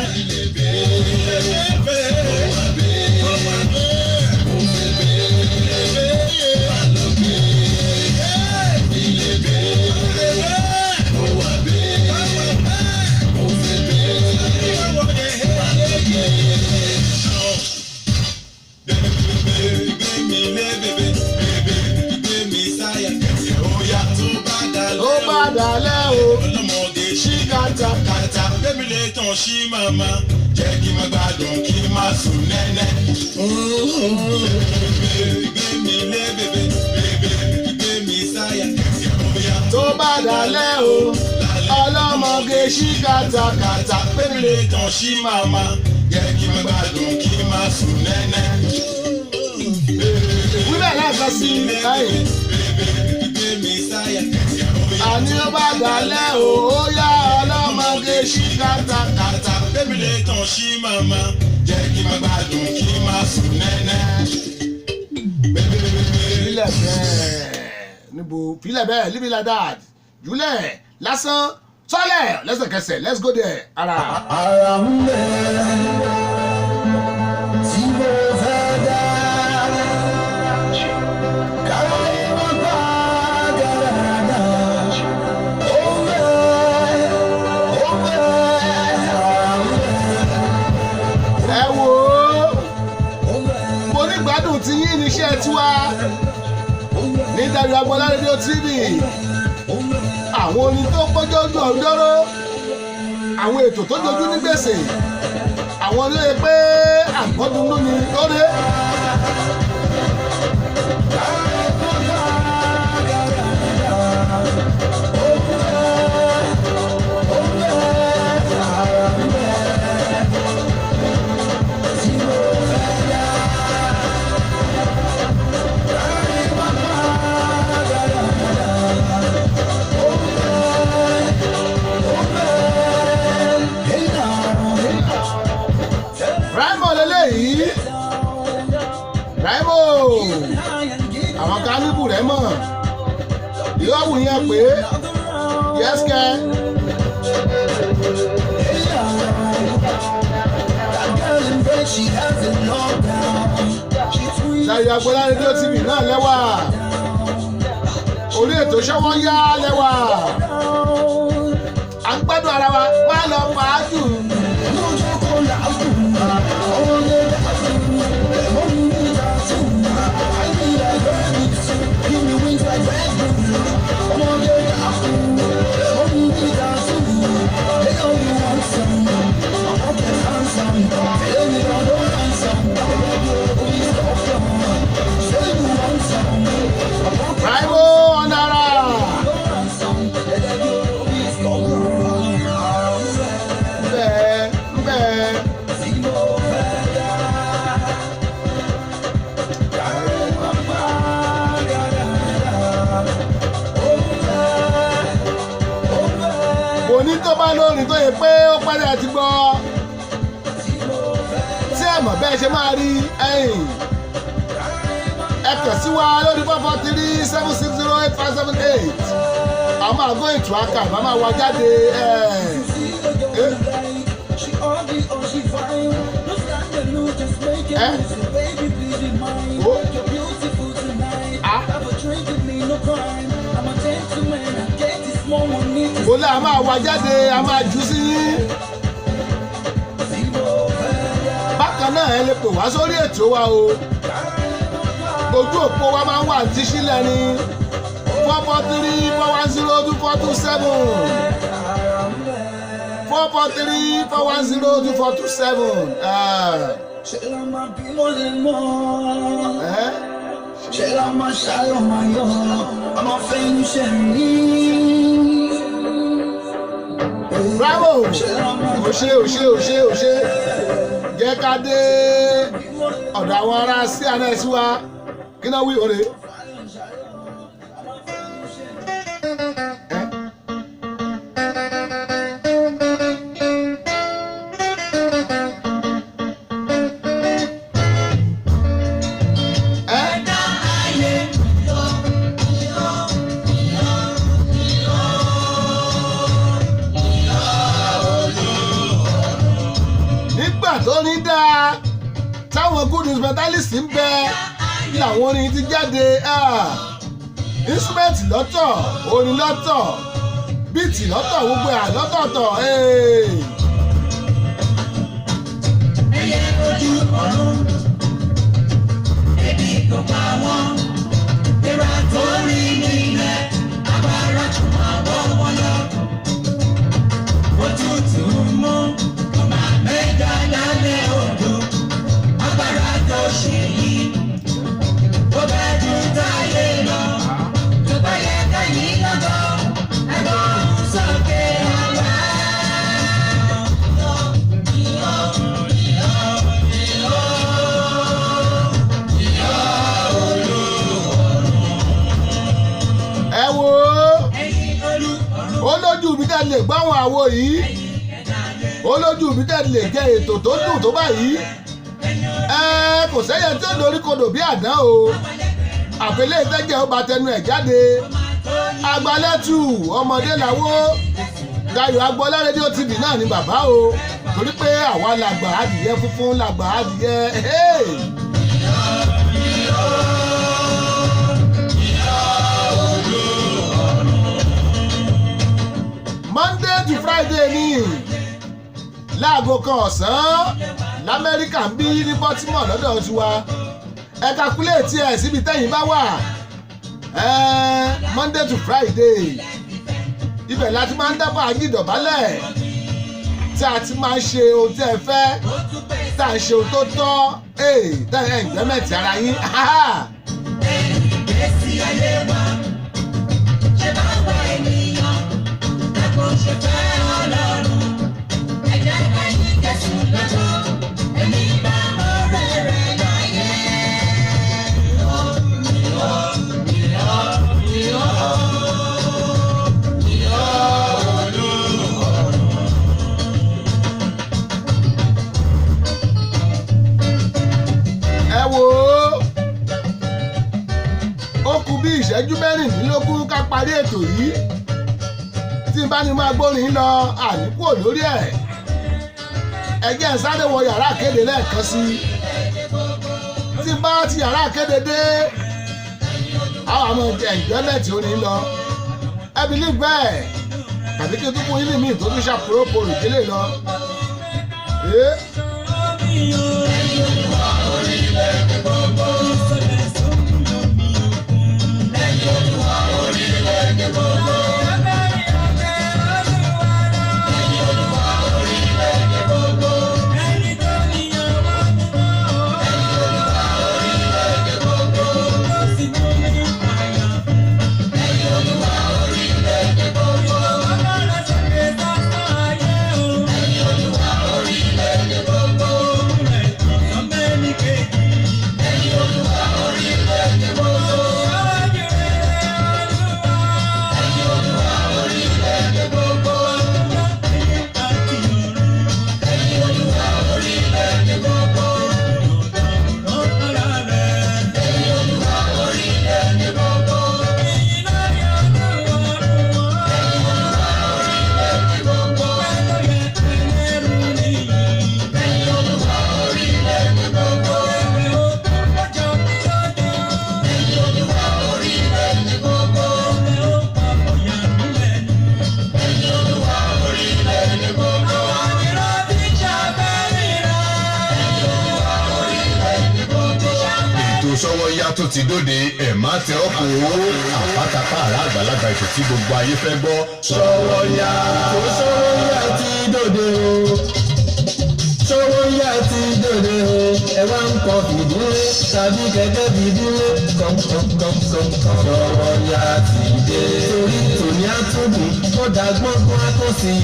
Ó bá dalẹ̀ o ọlọ́mọge ṣí katakata. Bébí lè tàn sí màmá, jẹ́ kí n máa gbádùn kí n máa sùn nẹ́nẹ́. Bébí mi sáyà. tó bá dalẹ̀ o ọlọ́mọge ṣí katakata. Bébí lè tàn sí màmá, jẹ́ kí n máa gbádùn kí n máa sùn nẹ́nẹ́. Wíbẹ̀ lẹ́ẹ̀kan sí ẹ̀yìn. Bébí mi sáyà. Àní ó bá dalẹ̀ o ó yá ọlọ́mọge ṣí katakata. Bébí lè tàn sí màmá, jẹ́ kí n máa gbádùn kí n máa sùn nẹ́nẹ́. Fílẹ̀ bẹ́ẹ̀ níbo fílẹ̀ bẹ́ẹ̀ leave it like that jùlẹ̀ lásán sọ́lẹ̀ lẹ́sẹ̀kẹsẹ̀ let's go there ara. Ara ń bẹ tí mo fẹ́ dá. Kára ìwọ bá gàràdà. Ó bẹ, ara ń bẹ. Ẹ wo mo ní gbádùn tí yín níṣẹ́ tiwa ní Dayo Agboola rédíò TV àwọn orin tó pọ́jọ́ ojú ọjọ́rọ́ àwọn ètò tó jojú ní gbèsè àwọn ilé pé àgbọ̀dúnú ni lórí. Raimo lélẹ́yìí Raimo àwọn kálíbù rẹ̀ mọ̀ ìyọ́wù yẹn pé yẹ́sìkẹ́. Dayo Agboola rédíò TV náà lẹ́wà orí ètò Ṣọ́wọ́nyá lẹ́wà à ń gbádùn ara wa wá lọ fàájù yẹ pé ó padà ti gbọ́ tí ẹ mọ̀ bẹ́ẹ̀ ṣe máa rí ẹ̀yìn ẹ kàn sí wa lórí 443-760-8578 àmọ́ àgọ́ ètò àkàbà máa wá jáde kò lè a máa wá jáde a máa jù sí yín bákan náà ẹ lè pè wá sórí ètò wa o ojú òpó wa máa ń wà tí sílẹ̀ ní 443-410-2427 443-410-2427 ṣe la máa ṣàlọ́ máa yọ ọmọ fẹ́yìn ṣe mí. bravo òṣè jẹ́ ká dé ọ̀dọ̀ àwọn ará sí àná ẹ̀ sí wa kí náà wí òre. tó ní dáa táwọn good instrumentalist ń bẹ làwọn orin ti jáde instrument lọ́tọ̀ orin lọ́tọ̀ beat lọ́tọ̀ gbogbo lọ́tọ̀ọ̀tọ̀. ẹyẹ ojú ọ̀run ebi kò pa wọ́n ìrà tó rí nílẹ̀ agbára tó máa wọ́ wọn lọ òtútù mú ọmọ mẹ́ta lálẹ́ odò agbára tó ṣe yìí ó bá ju táyé lọ tó bá yẹ káyìn lọ́gọ́ ẹ̀gbọ́n sókè ọ̀la. ẹ wo olójú mi tẹ́ lè gbọ́ àwọn àwo yìí olójú mi tẹ́ lè jẹ́ ètò tó dùn tó báyìí kò sẹ́yẹ tí ó dorí kodò bí àdán o àpèlé ìtẹ́jẹ́ ó ba tẹnu ẹ̀ jáde agbalẹ́tù ọmọdé làwọ́ Dayọ̀ Agbọ́lá rédíò TV náà ni bàbá o torí pé àwa làgbà adìyẹ funfun làgbà adìyẹ. Monday to Friday ni láago kan ọ̀sán lamẹ́ríkà ń bí ní Baltimore lọ́dọ̀ tiwa ẹ kakuléètì ẹ̀ síbi tẹ́yìn bá wà Monday to Friday ibẹ̀ láti máa ń dábàá àgídọ̀bálẹ̀ tí a ti máa ń ṣe ohun tí ẹ fẹ́ tá à ń ṣe ohun tó tọ́ tá ẹ̀ ń gbẹ́mẹ̀tì ara yín. Èsì ayé wa ṣe bá wà ènìyàn kò ṣe fẹ́ Ọlọ́run ẹ̀jẹ̀ ẹ̀yìn Jésù lọ́jọ́ èmi bá ọ̀rẹ́ rẹ̀ láyé. Ẹ wò ó kù bí ìṣẹ́jú mẹ́rìndínlógún ká parí ètò yìí tí n bá ní máa gbórin lọ àníkù lórí ẹ̀ ẹ̀jẹ̀ ń sáré wọ yàrá àkéde lẹ́ẹ̀kan sí tí n bá ti yàrá àkéde dé àwọn àmọ́ ẹ̀ǹjọ́mẹ̀tì orin lọ ẹbí ní bẹ́ẹ̀ tàbí kí n tún fún yín ní míì tó tún ṣàpòrópò ìdílé lọ. tó ti dóde ẹ̀ má tẹ ọkọ̀ owó àpátápá àrà àgbàlagbà ètò tí gbogbo ayé fẹ́ gbọ́. Ṣọ́wọ́nyá ti dóde o. Ṣọ́wọ́nyá ti dóde o. Ẹ wá ń kọ fìdílé tàbí gẹ́gẹ́ fìdílé kọ̀ǹkọ̀ǹkọ̀ǹkọ̀ǹ. Ṣọ́wọ́nyá ti dé. Torí tòní àtúndì ó dàgbọ́n kó a tó sí i.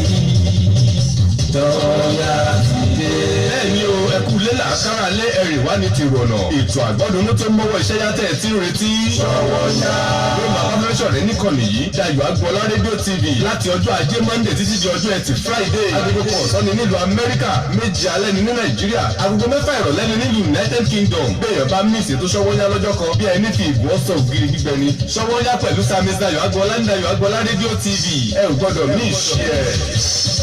Ṣọ́wọ́nyá ti dé. Bẹ́ẹ̀ni o, ẹkú lélà kára lé ẹ̀rìn wá ní tìrọ̀nà. Ètò àgbọ́dúnú tó mọ́wọ́ iṣẹ́ yàtẹ̀ tí ń retí. Ṣọ́wọ́nyá. Ló máa bá ṣọ̀rẹ́ níkànnì yìí. Dayọ̀ Agboola rédíò TV láti ọjọ́ ajé Monday títí di ọjọ́ ẹtì Friday. Agogo kan ọ̀sán ni nílùú Amẹ́ríkà, méjì alẹ́ ni ní Nàìjíríà. Agogo mẹ́fà ìrọ̀lẹ́ ni nílùú United Kingdom. Béèyàn bá mísì tó Ṣọ́wọ́nyá lọ́jọ́ kan bí ẹni fi ìbò ọ̀sọ̀ ògiri gbígbẹ ni. Ṣọ́wọ́nyá pẹ̀lú Samis Dayọ̀ Agboola ní Dayọ̀ Agboola rédíò TV. Ẹ ò gbọ́dọ̀ mí ìṣe ẹ̀.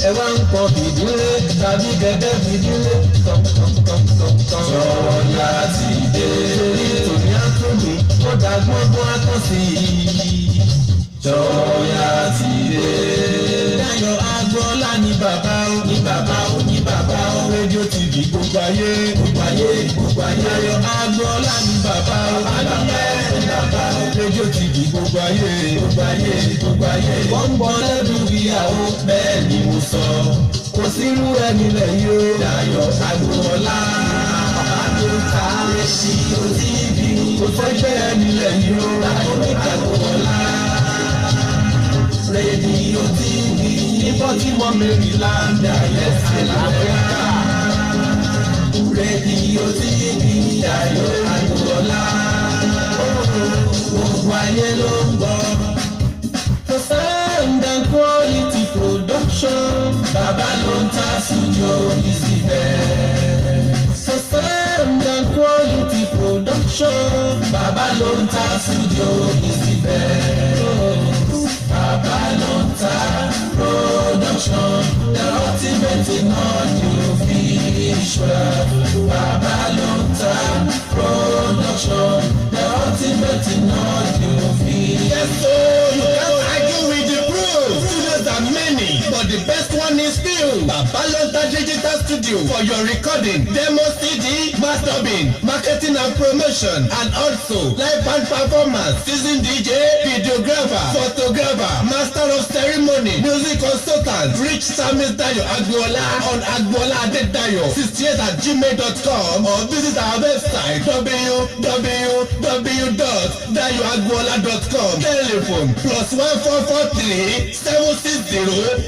Ẹ wá ń kọ fìdílé tàbí gẹ́gẹ́ fìdílé kọ̀ǹkọ̀ǹkọ̀ǹkọ̀ǹ. Ṣọ́wọ́nyá ti dé. Torí tòní àtúndì ó dàgbọ́n bó a tán sí i. Ṣọ́wọ́nyá ti dé. Dayọ̀ Agboola ní bàbá o, ní bàbá o, ní bàbá o. Rédíò TV gbogbo ayé, gbogbo ayé, gbogbo ayé. Dayọ̀ Agboola ní bàbá o, ní bàbá o, ní bàbá o. Rédíò TV gbogbo ayé, gbogbo ayé, gbogbo ayé. Wọ́n ń bọ̀ lẹ́dùn ìyàwó, bẹ́ẹ̀ ni mo sọ. Kò sírú ẹni lẹ́yìn o. Dayọ̀ Agboola àdókà rédíò TV. Kò sẹ́gbẹ́ ẹni lẹ́yìn o. Dayọ̀ Agboola rédíò TV. Níbo tí mo Maryland ayẹ́sẹ̀ l'Amẹ́ríkà. Rédíò TV Dayọ̀ Agboola. Gbogbo ayé ló ń gbọ́. For sound and quality production. Bàbá ló ń ta studio is the best. For sound and quality production. Bàbá ló ń ta studio is the best. Bàbá ló ń ta production. The ultimate in audio visual. Bàbá ló ń ta production. The ultimate in audio visual. Yes, so you can't argue with the proof. Studios are many, but the best one is still Bàbá ló ń ta digital studio for your recording, demo CD, mastering, marketing and promotion, and also live band performance, seasoned DJ, videographer, photographer, master of ceremony, music consultant. Reach Samis Dayọ̀ Agboola on Agboola Adedayo 68@gmail.com or visit our website www.dayoagboola.com. Telephone +1443 760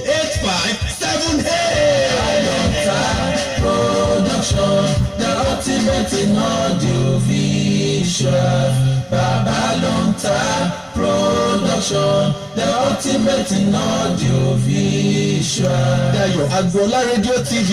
8578. Production, the ultimate in audio visual. Bàbá ló ń ta production, the ultimate in audio visual. Dayọ̀ Agboola rédíò TV.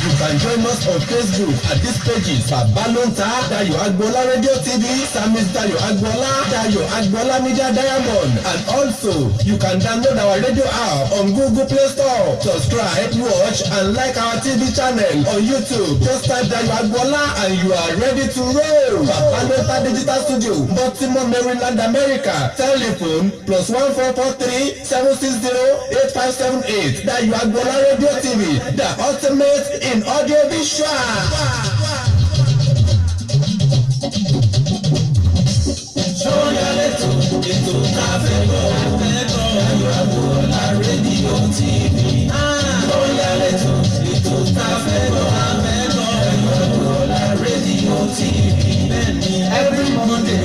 You can join us on Facebook at these pages. Bàbá ló ń ta Dayọ̀ Agboola rédíò TV, Samis Dayọ̀ Agboola, Dayọ̀ Agboola Media Diamond, and also you can download our radio app on Google Play Store. Subscribe, watch, and like our TV channel on YouTube. Just type Dayọ̀ Agboola and you are ready to roll. Bàbá ló ń ta Digital Studio, Baltimore, Maryland, America. Telephone +1443 760 8578. Dayọ̀ Agboola rédíò TV, the ultimate in audio visual. Ṣọ́yà lẹ́tọ̀ ètò káfẹ́ bọ̀ Dayọ̀ Agboola rédíò TV. Ṣọ́yà lẹ́tọ̀ ètò káfẹ́ bọ̀ Dayọ̀ Agboola rédíò TV. Every Monday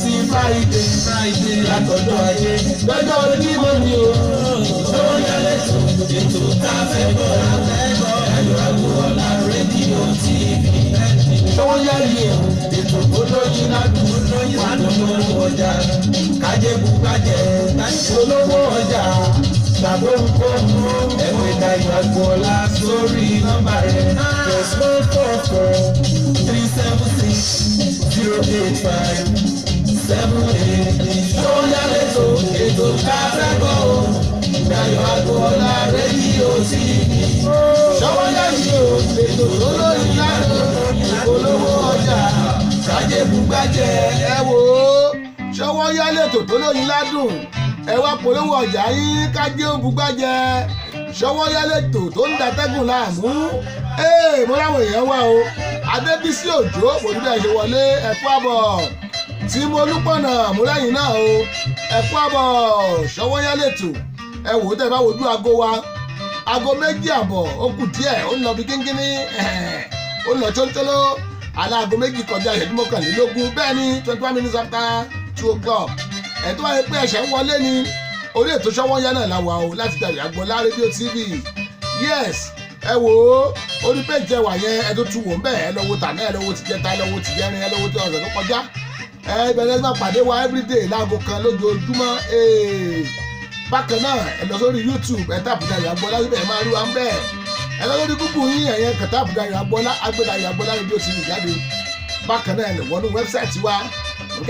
sí Friday látọ̀dọ̀ ayé lọ́jọ́ ojúmọ́ ni o. Ṣọ́yà lẹ́tọ̀ ètò káfẹ́ bọ̀ Dayọ̀ Agboola rédíò TV. Ṣọ́yà yìí ètò olóyin ládùn wà lọ́wọ́ ọjà kájẹ́bù kájẹ́ olówó ọjà tàbí ohunkóhun ẹ̀wẹ̀ Dayọ̀ Agboola sórí nọ́mbà rẹ̀ +144 376 085 78. Ṣọ́yà lẹ́tọ̀ ètò káfẹ́ bọ̀ Dayọ̀ Agboola rédíò TV. Ṣọ́yà yìí o ètò olóyin ládùn olówó ọjà kájẹ́bù kájẹ́. Ẹ wò ó Ṣọ́wọ́nyá lẹ́tọ̀ tó lóyin ládùn ẹ wá polówó ọjà yín kájé òbúgbàjẹ. Ṣọ́wọ́nyá lẹ́tọ̀ tó ń datẹ́gùn láàmú mo láwọn èèyàn wá o Adébísí Òjó mo ní bẹ́ẹ̀ ṣe wọlé ẹ̀kú àbọ̀ tí mo lúpọ̀nà múlẹ́yìn náà o ẹ̀kú àbọ̀ ṣọwọ́yá lẹ́tọ̀ ẹ wò ó tẹ́ bá wojú aago wa aago 2:30 ó kù díẹ̀ ó ń lọ bí kínkínní ó ń lọ chóńchóló aláago 2 kọjá ìṣẹ́jú 21 bẹ́ẹ̀ ni 21 minutes after 2 o'clock ẹ̀tọ́ wáyé pé ẹ̀ṣẹ̀ ń wọlé ni orí ètò ṣọwọ́yá náà la wà o láti Dayọ̀ Agboola rédíò TV yes ẹ wò ó orí péjì ẹwà yẹn ẹ tó tún wò ń bẹ̀ ẹ lọ́wọ́ tàná ẹ lọ́wọ́ ti jẹta ẹ lọ́wọ́ ti jẹrin ẹ lọ́wọ́ ti ọ̀sẹ̀ tó kọjá ẹ bẹ̀rẹ̀ máa pàdé wa everyday láago kan lójoojúmọ́ bákan náà ẹ lọ sórí YouTube ẹ tàbí Dayọ̀ Agboola síbẹ̀ ẹ máa rí wa ń bẹ̀ ẹ lọ sórí Google yín ẹ̀yẹn kẹta tàbí Dayọ̀ Agboola Dayọ̀ Agboola rédíò TV jáde bákan náà ẹ lè wọnú wẹ́bsáìtì wa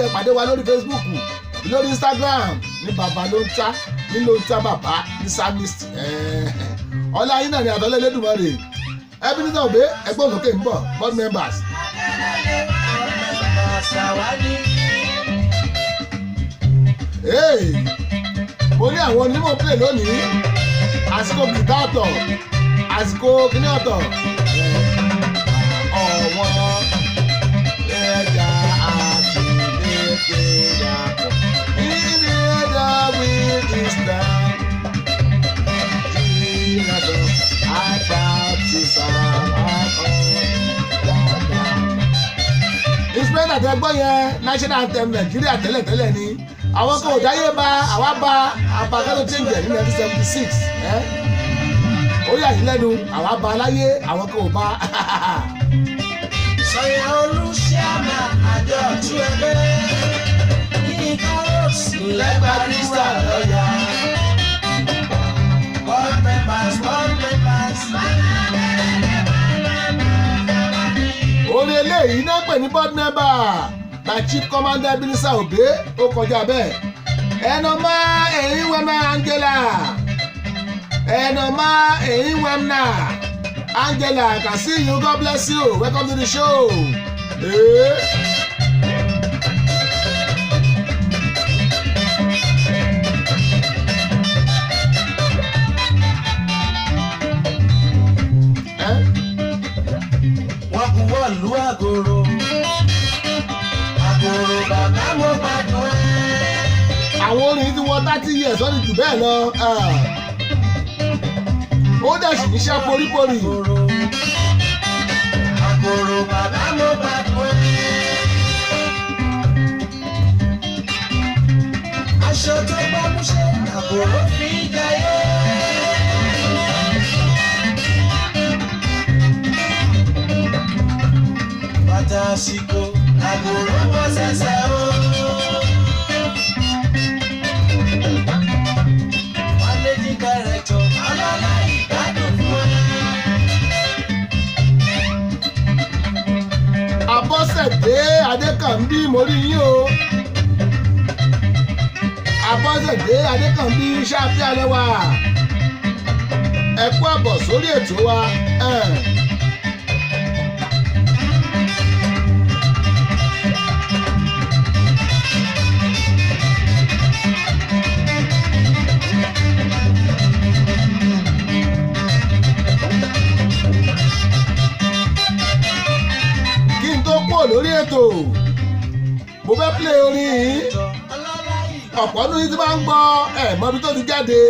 ẹ pàdé wa lórí Facebook lórí Instagram ní bàbá ló ń ta ní ló ń ta bàbá ní Psalmist ọlá yín náà ni àtọ́lẹ̀ Elédùmarè Ebenezer Obey ẹgbẹ́ òsókè ń bọ̀ board members. Mo ní àwọn onímọ̀ play lónìí àsìkò gìtá ọ̀tọ̀ àsìkò kíní ọ̀tọ̀ ọ̀wọ́n ẹja àti ìdíje yàtọ̀ ìdí ẹja with this time. Instrumental tẹ gbọ́ yẹn national anthem Nàìjíríà tẹ́lẹ̀tẹ́lẹ̀ ni àwọn kan ò dáyé bá àwa bá abakẹ́lẹ́ change ní 1976 ó yà yín lẹ́nu àwa bá láyé àwọn kan ò bá. Sọ̀yà Olúṣíàmà àjọ tú ẹgbẹ́ ní kárọ̀tì lẹ́gbàdìsá lọ́yà. Board members. Orí eléyìí náà pè ní board member na Chief Commander Ebenezer Obey ó kọjá bẹ́ẹ̀. Ẹnọmá ẹ̀yìn wẹ́mẹ́ Angela ẹnọmá ẹ̀yìn wẹ́mnà Angela I can see you God bless you welcome to the show. Ìlú Àgòrò bàbá mo gbàdùn ẹ́. Àwọn orin tí wọ́n 30 years wọ́n ti jù bẹ́ẹ̀ lọ. Ó dẹ̀ sì ní iṣẹ́ poríporí. Àgòrò bàbá mo gbàdùn ẹ́. Aṣọ tó bá mú ṣe Àgòrò fi jayé. Àsìkò Àgòrò wọ́n ṣẹ̀ṣẹ̀ o. Managing Director ọlọ́lá ìgbádùn fún ẹ. Abọ́sẹ̀dé Adékànbí mo rí yín o. Abọ́sẹ̀dé Adékànbí ṣáàfin alẹ́ wa. Ẹ kú àbọ̀ sórí ètò wa. Lórí ètò mo fẹ́ play orin yìí ọ̀pọ̀ nínú yín tí máa ń gbọ́ mọ́bí tó ti jáde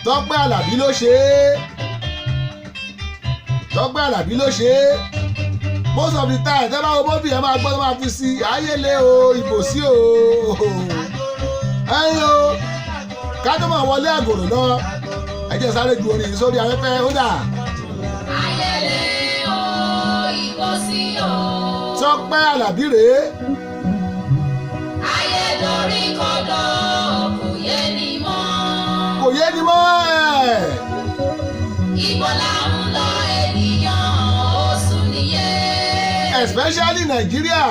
Tọ́pẹ́ Àlàbí ló ṣe é Tọ́pẹ́ Àlàbí ló ṣe é most of the time tẹ́ bá wo mọ́bí ẹ máa gbọ́ tó máa fi sí ayélé o ìbò sí o ẹ̀yin o ká tó máa wọlé Àgòrò lọ ẹ jẹ́ sáré ju orin yìí sórí afẹ́fẹ́ ó dà. Tọ́pẹ́ Àlàbí rèé. Ayé dorí kodò kò yé ni mọ́. Kò yé ni mọ́ ẹ̀. Ibo la ń lọ ènìyàn ó sùn nìyẹn. Especially Nàìjíríà.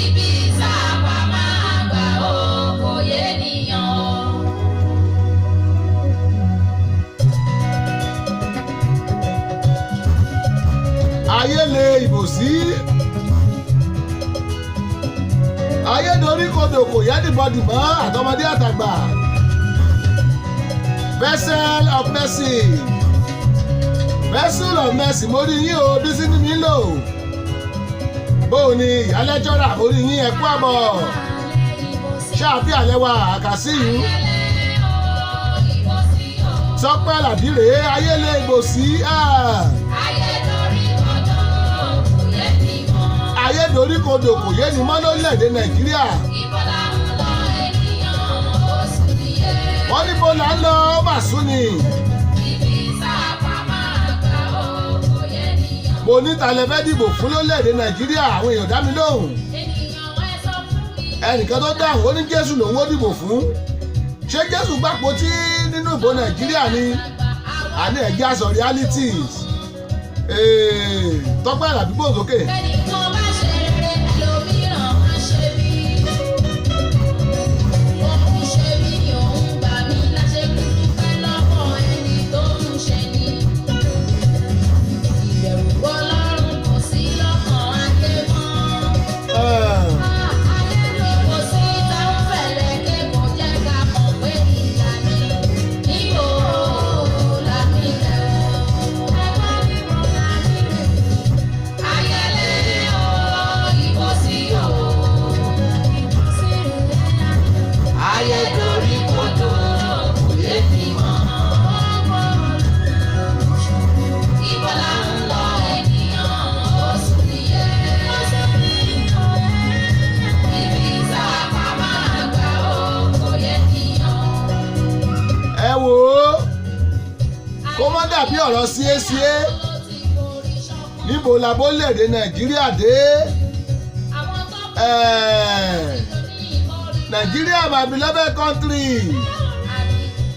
Ibi sábà máa gbà ó kò yé nìyàn. Ayé lè ìbò sí. Ayé dorí kodò kò yá dìbọdì mọ́ àtọmọdé àtàgbà. Vessel of mercy vessel of mercy mo rí yín o Bísí ní mi lò bóò ni ìyálẹ́jọ́ra mo rí yín ẹ̀kú àbọ̀ ṣáàfíà lẹ́wà àkàsí yìí Tọ́pẹ́ Àlàbí rèé ayélé ìgbòsí ayédoríkodò kò yé ni mọ́ lórílẹ̀‐èdè Nàìjíríà wọ́n ní bó là ń lọ màsú ni mo ní talẹ̀ fẹ́ dìbò fún lórílẹ̀‐èdè Nàìjíríà àwọn èèyàn dá mi lóhùn ẹnìkan tó dáhùn ó ní Jésù lòun ó dìbò fún ṣé Jésù gbàpò tí nínú ìbò Nàìjíríà ni àní ẹ̀jẹ̀ àṣọ realities Tọ́pẹ́ Àlàbí bò sókè. Dàbí ọ̀rọ̀ síéṣíé níbo la bó lèdè Nàìjíríà dé Nàìjíríà my beloved country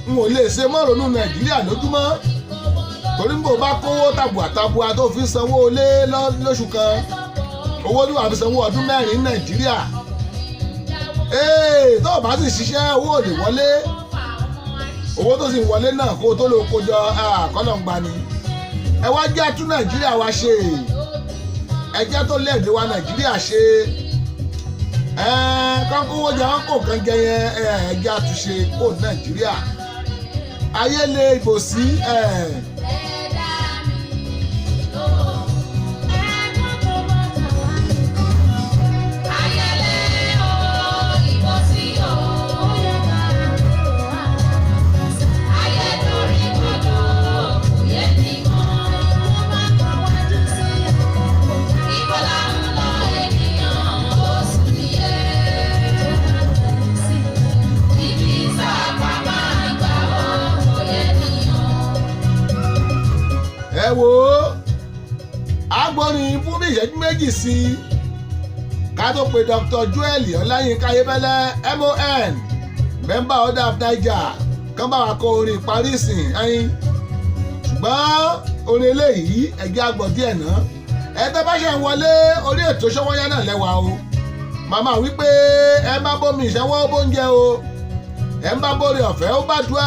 n ò lè ṣe mọ́rònú Nàìjíríà lójúmọ́ torí bó bá kówó tàbùàtàbùà tó fi sanwó lé lóṣù kan owó tó wà fi sanwó ọdún mẹ́rin Nàìjíríà tó o bá sì ṣiṣẹ́ owó ò lè wọlé owó tó sì wọlé náà kó tó lè kójọ àkọlọ̀ ń gbani ẹ wá jẹ́ tún Nàìjíríà wa ṣe ẹ jẹ́ tó lẹ́ẹ̀dẹ̀ wa Nàìjíríà ṣe kọ́kọ́wó jẹ́ wọn kò kàn jẹ yẹn ẹ jẹ́ àtúnṣe kó Nàìjíríà ayé lè ìbòsí ẹ wò ó agbórin fún bí ìṣẹ́jú méjì sí i ká tó pe Dr. Joel Ọláyínká Ayébẹ́lẹ́ MON member order of Niger kán bá wa kọ orin ìparí ìsìn ẹyin ṣùgbọ́n orin eléyìí ẹ̀jẹ̀ àgbọ̀ díẹ̀ náà ẹ̀ẹ́dẹ́ bá ṣe ń wọlé orí ètò Ṣówónyá náà lẹ́wà o màmá wípé ẹ má bómi ìṣẹ́wọ́ bóúnjẹ o ẹ má bórí ọ̀fẹ́ ó bá dùà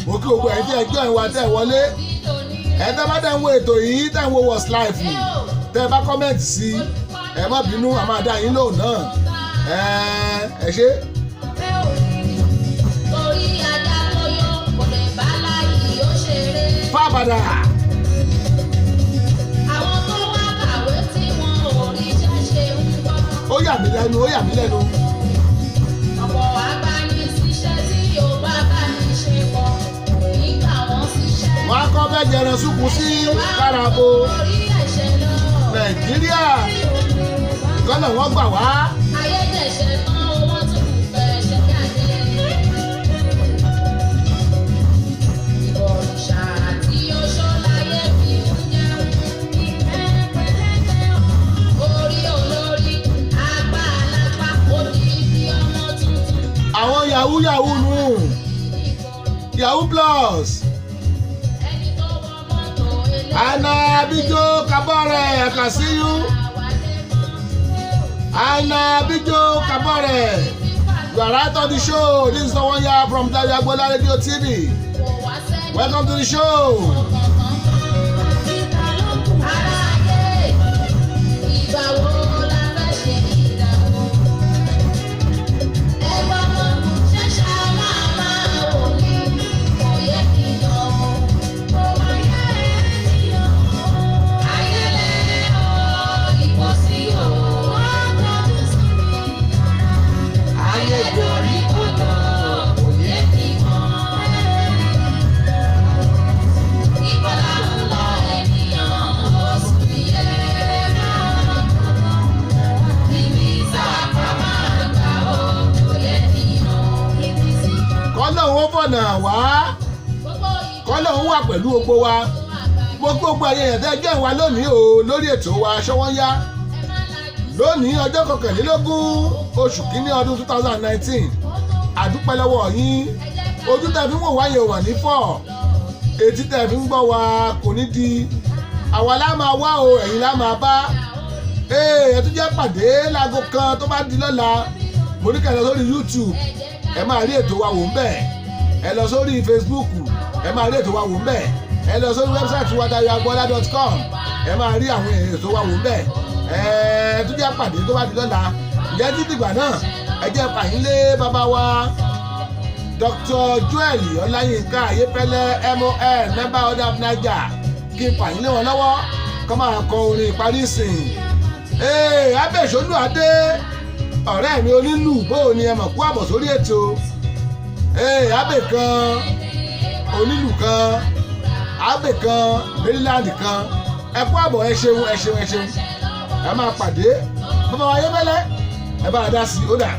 mo kí gbogbo ẹ̀ tí ẹjọ́ ìwà tẹ̀ wọlé ẹ tẹ́ bá dẹ̀ ń wo ètò yìí tẹ́ ń wo What's Life tẹ́ bá kọ́mẹ̀ntì sí ẹ má bínú a máa dá yín lóhùn náà ẹ ṣé. fábàdà. ó yà mí lẹ́nu ó yà mí lẹ́nu. ọ̀pọ̀ agbani-síṣẹ́ tí yóò bá bá ní ṣe pọ̀ nígbà wọn ṣiṣẹ́. wọ́n á kọ́ bẹ́ẹ̀ jẹrẹ súnkún sí káràbó Nàìjíríà kọ́nà wọ́n gbà wá. ayédèṣe tán owó tó kù fẹ́ ṣe jáde. ìbọ̀rìṣà àti oṣó láyé fi ń jẹun. orí olórí apá alápá odidi ọmọ tuntun. àwọn yahoo yahoo nù yahoo plus. Anna Abijo Kabore, I can see you. Anna Abijo Kabore, you are right on the show. This is the one here from Dayagola Radio TV. Welcome to the show. kọ́lọ́hún wà pẹ̀lú gbogbo wa gbogbo ayé yẹn tẹ́ jẹ́ wa lónìí o lórí ètò wa Ṣówónyá lónìí ọjọ́ 21 oṣù kínní ọdún 2019 àdúpẹ́ lọ́wọ́ yín ojú tẹ́ fi ń wò wáyé wà ní fọ́ etí tẹ́ fi ń gbọ́ wa kò ní di àwa lá máa wá o ẹ̀yin lá máa bá ẹ tún jẹ́ pàdé láago kan tó bá di lọ́la mo ní kẹ́ lọ sórí YouTube ẹ máa rí ètò wa wò ń bẹ̀ ẹ lọ sórí Facebook ẹ máa rí ètò wa wò ń bẹ̀ ẹ lọ sórí wẹ́bsáìtì wa dayoagbola.com ẹ máa rí àwọn ètò wa wò ń bẹ̀ ẹ tún jẹ́ pàdé tó bá di lọ́la ìjẹ́ títí ìgbà náà ẹ jẹ́ pàyín lé bàbá wa Dr. Joel Ọláyínká Ayéfẹ́lẹ́ MON member order of Niger kí n pàyín lé wọn lọ́wọ́ kọ́ máa kọ orin ìparí ìsìn abẹ́sọ̀nù adé ọ̀rẹ́ mi onílù bóò ni ẹ mọ̀ kú àbọ̀ sórí ètò abẹ́ kan onílù kan abẹ́ kan Maryland kan ẹ kú àbọ̀ ẹ ṣeun ẹ máa pàdé bàbá wa Ayéfẹ́lẹ́ ẹ bá a dá sí i ó dà.